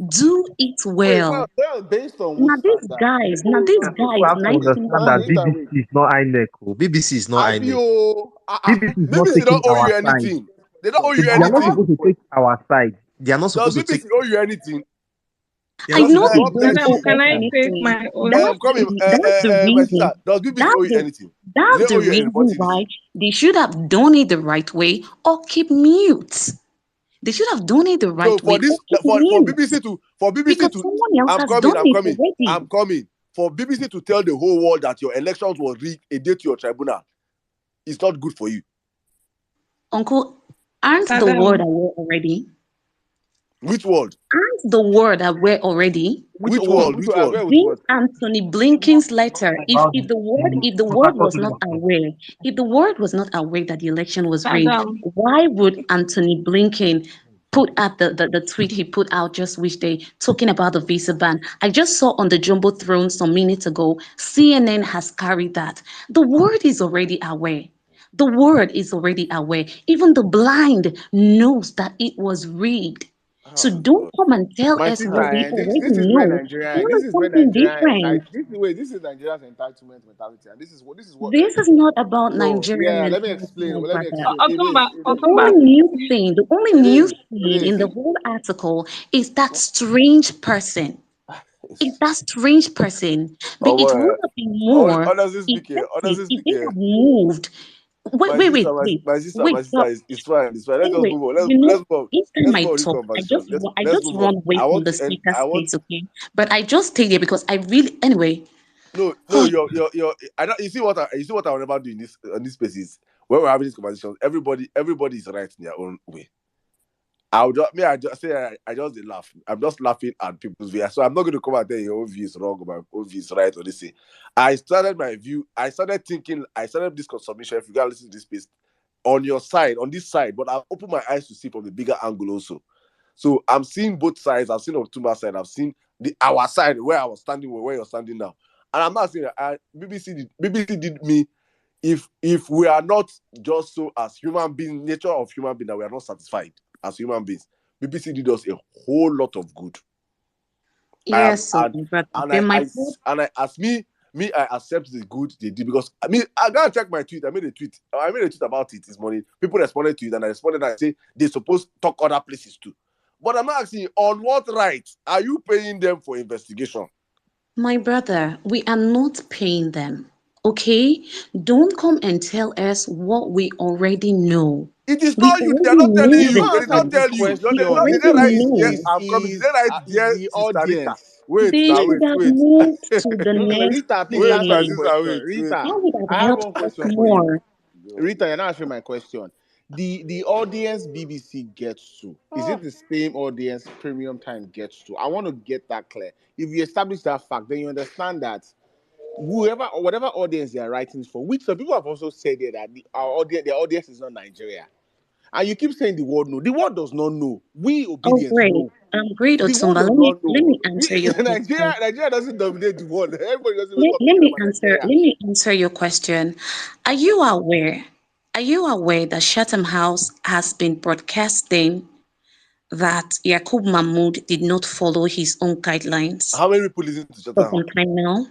P: Do it well.
A: Based on
P: these guys,
K: people have to understand that BBC is not INEC. BBC is not INEC. BBC is not taking our side.
B: They don't owe you
K: anything. They are not supposed to take our side. They are not supposed to take.
B: Does BBC owe you anything?
P: I know they don't.
C: Can I take my own?
B: That's the reason. Does BBC owe you anything?
P: That's the reason why they should have done it the right way or keep mute. They should have done it the right way.
B: For BBC to,
P: someone else has done it already.
B: I'm coming. for BBC to tell the whole world that your elections were rigged a day to your tribunal, it's not good for you.
P: Uncle, aren't the
C: Saddam,
P: word aware already?
B: Which world?
P: Aren't the word aware already?
B: Which world? Which world?
P: Read Anthony Blinken's letter. If the word was not aware, if the word was not aware that the election was rigged,
C: Saddam.
P: why would Anthony Blinken put out the tweet he put out just which day talking about the visa ban? I just saw on the Jumbo Throne some minutes ago, CNN has carried that. The word is already aware. The word is already aware. Even the blind knows that it was rigged. So don't come and tell
A: My
P: us
A: sister,
P: what we
A: this
P: already
A: is where
P: know.
A: Nigeria,
P: Tell
A: this
P: us
A: is where
P: something
A: Nigeria,
P: different.
A: this is Nigeria's entitlement mentality, and this is what
P: This is not about
A: no,
P: Nigerian
A: yeah, let me
P: mentality,
A: explain.
P: my
A: Let me
P: brother.
A: explain. It is,
C: Otumba,
A: it
P: The
A: is,
C: Otumba.
P: only
A: it
P: news
A: is, it
P: feed in
A: is.
P: the whole article is that strange person. It's that strange person. But
B: Oh,
P: it would have been more effective
B: honestly
P: if they
B: speaking,
P: had moved. Wait,
B: my
P: wait,
B: sister,
P: wait, wait,
B: my
P: wait.
B: sister is it's fine. It's fine. Let's just
P: Anyway,
B: move on. Let's
P: you know,
B: move on.
P: each time
B: Let's
P: I
B: move on this
P: talk,
B: conversation.
P: I
B: Let's
P: just
B: move on.
P: run away
B: I
P: from
B: want
P: the
B: to end.
P: speaker
B: I want
P: space, okay? But I just stay there because I really, anyway.
B: no. I don't. You see what I will never do in this spaces when we're having these conversations. Everybody is right in their own way. I just say I just did laugh. I'm just laughing at people's views. So I'm not going to come and tell your own view is wrong or my own view is right or this. I started my view. I started thinking. I started this submission. If you guys listen to this piece on your side, on this side, but I've opened my eyes to see from the bigger angle also. So I'm seeing both sides. I've seen Otumba's side. I've seen our side where I was standing, where you're standing now. And I'm not saying BBC did me. If we are not just so as human beings, nature of human being that we are not satisfied as human beings, BBC did us a whole lot of good.
P: Yes, so brother. Then my
B: As me, I accept the good they did because I gotta check my tweet. I made a tweet about it this morning. People responded to it, and I responded and I say they're supposed to talk other places too. But I'm not asking on what right are you paying them for investigation?
P: My brother, we are not paying them. Okay? Don't come and tell us what we already know.
B: It is
P: We
B: not you. They are
P: already
B: not telling
P: know
A: You've
B: you.
A: not
B: They did
P: this.
A: answered
B: not
A: the
B: tell you.
P: We
A: question.
B: Did
P: already
B: they write here?
P: know.
B: I'm coming. Did they write dear
A: The
B: Sister Rita?
A: audience.
B: Wait,
P: They
B: now
P: should
B: wait,
P: have
B: wait.
P: moved to the next
A: Rita, please
B: Wait,
A: answer
B: my
A: the
P: page.
B: sister,
A: question.
B: wait.
A: Rita,
P: That would have
A: I have
P: helped
A: one
P: us
A: question for you.
P: more.
A: Rita, you're not answering my question. The audience BBC gets to, is it the same audience premium time gets to? I want to get that clear. If you establish that fact, then you understand that whoever or whatever audience they are writing for, which some people have also said here that their audience is not Nigeria. And you keep saying the word no. The word does not know. We
P: Oh,
A: obedience
P: great.
A: know.
P: Great,
A: The word
P: Otumba.
A: does
P: Let
A: not
P: me
A: know.
P: answer your question.
A: Nigeria doesn't dominate the world. Everybody doesn't wake
P: Let,
A: up and
P: let
A: say
P: me
A: I'm a
P: answer.
A: Nigeria.
P: Let me answer your question. Are you aware? Are you aware that Chatham House has been broadcasting that Yakub Mahmood did not follow his own guidelines
B: How many people listen to
P: for
B: Chatham
P: some
B: House?
P: time now?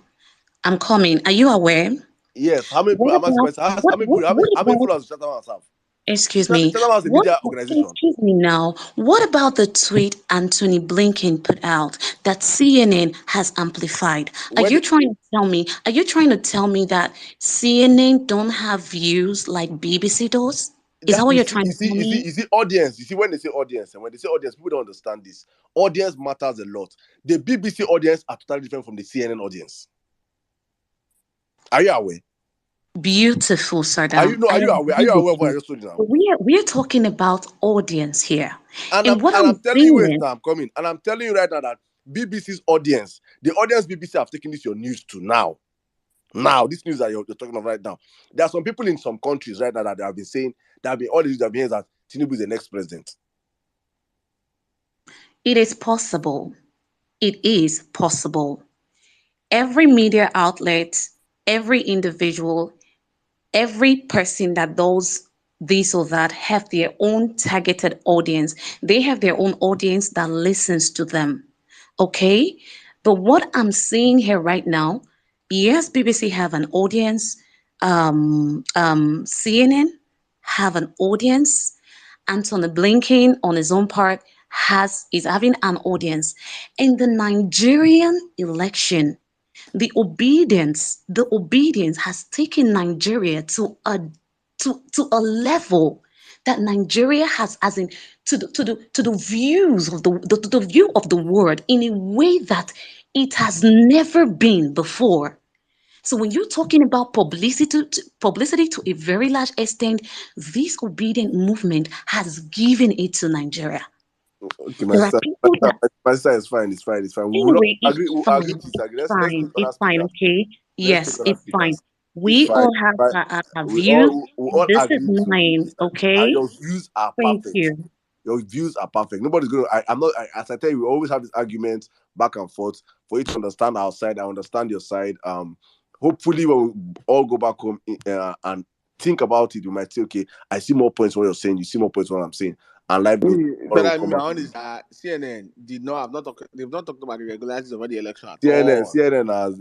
P: I'm coming. Are you aware?
B: Yes. How many people?
P: What
B: I'm asking
P: about
B: myself. How many
P: what
B: people
P: about
B: does Chatham House have?
P: excuse me?
B: Chatham House is a
P: What
B: media organization.
P: excuse me now? What about the tweet Anthony Blinken put out that CNN has amplified? Are
B: When
P: you trying to tell me? Are you trying to tell me that CNN don't have views like BBC does? Is that
B: that
P: what you're trying to tell me?
B: you see audience. You see when they say audience and when they say audience, people don't understand this. Audience matters a lot. The BBC audience are totally different from the CNN audience. Are you aware?
P: Beautiful, Saddam.
B: Are
P: I
B: you aware? Are
P: agree
B: you
P: with
B: aware of what I
P: you.
B: just told you now?
P: We're talking about audience here,
B: And
P: and what
B: I'm
P: I'm
B: telling you, wait,
P: saying
B: now I'm coming. And I'm telling you right now that BBC's audience, the audience BBC have taken this your news to now. Now, this news that you're talking of right now. There are some people in some countries right now that they have been saying that have been all the news that have been hearing that Tinubu is the next president.
P: it is possible. It is possible. Every media outlet, every individual, every person that does this or that have their own targeted audience. They have their own audience that listens to them. Okay? But what I'm seeing here right now, yes, BBC have an audience, CNN have an audience, Anthony Blinken on his own part is having an audience. In the Nigerian election, the obedience has taken Nigeria to a level that Nigeria has, as in to the views of the view of the world in a way that it has never been before. So when you're talking about publicity to a very large extent, this obedient movement has given it to Nigeria.
B: Okay,
P: There are people that
B: my sister is fine. It's fine. We will not
P: anyway, it's
B: agree. We'll
P: fine.
B: agree to disagree.
P: It's
B: Let's
P: fine.
B: take other
P: It's fine.
B: speakers.
P: Okay.
B: Let's take
P: Yes,
B: other
P: it's fine.
B: speakers. It's
P: We
B: fine.
P: all have
B: Right.
P: our
B: We
P: views.
B: all
P: This is
B: agree to
P: mine.
B: disagree.
P: Okay.
B: And your views are
P: Thank
B: perfect.
P: you.
B: Your views are perfect. Nobody's going to. I'm not. As I tell you, we always have this argument back and forth for you to understand our side. I understand your side. Hopefully, when we all go back home and think about it, we might say, okay, I see more points what you're saying. You see more points what I'm saying. And life goes.
A: But my own is CNN did not have not talked. They've not talked about the regularities of the election at all.
B: CNN has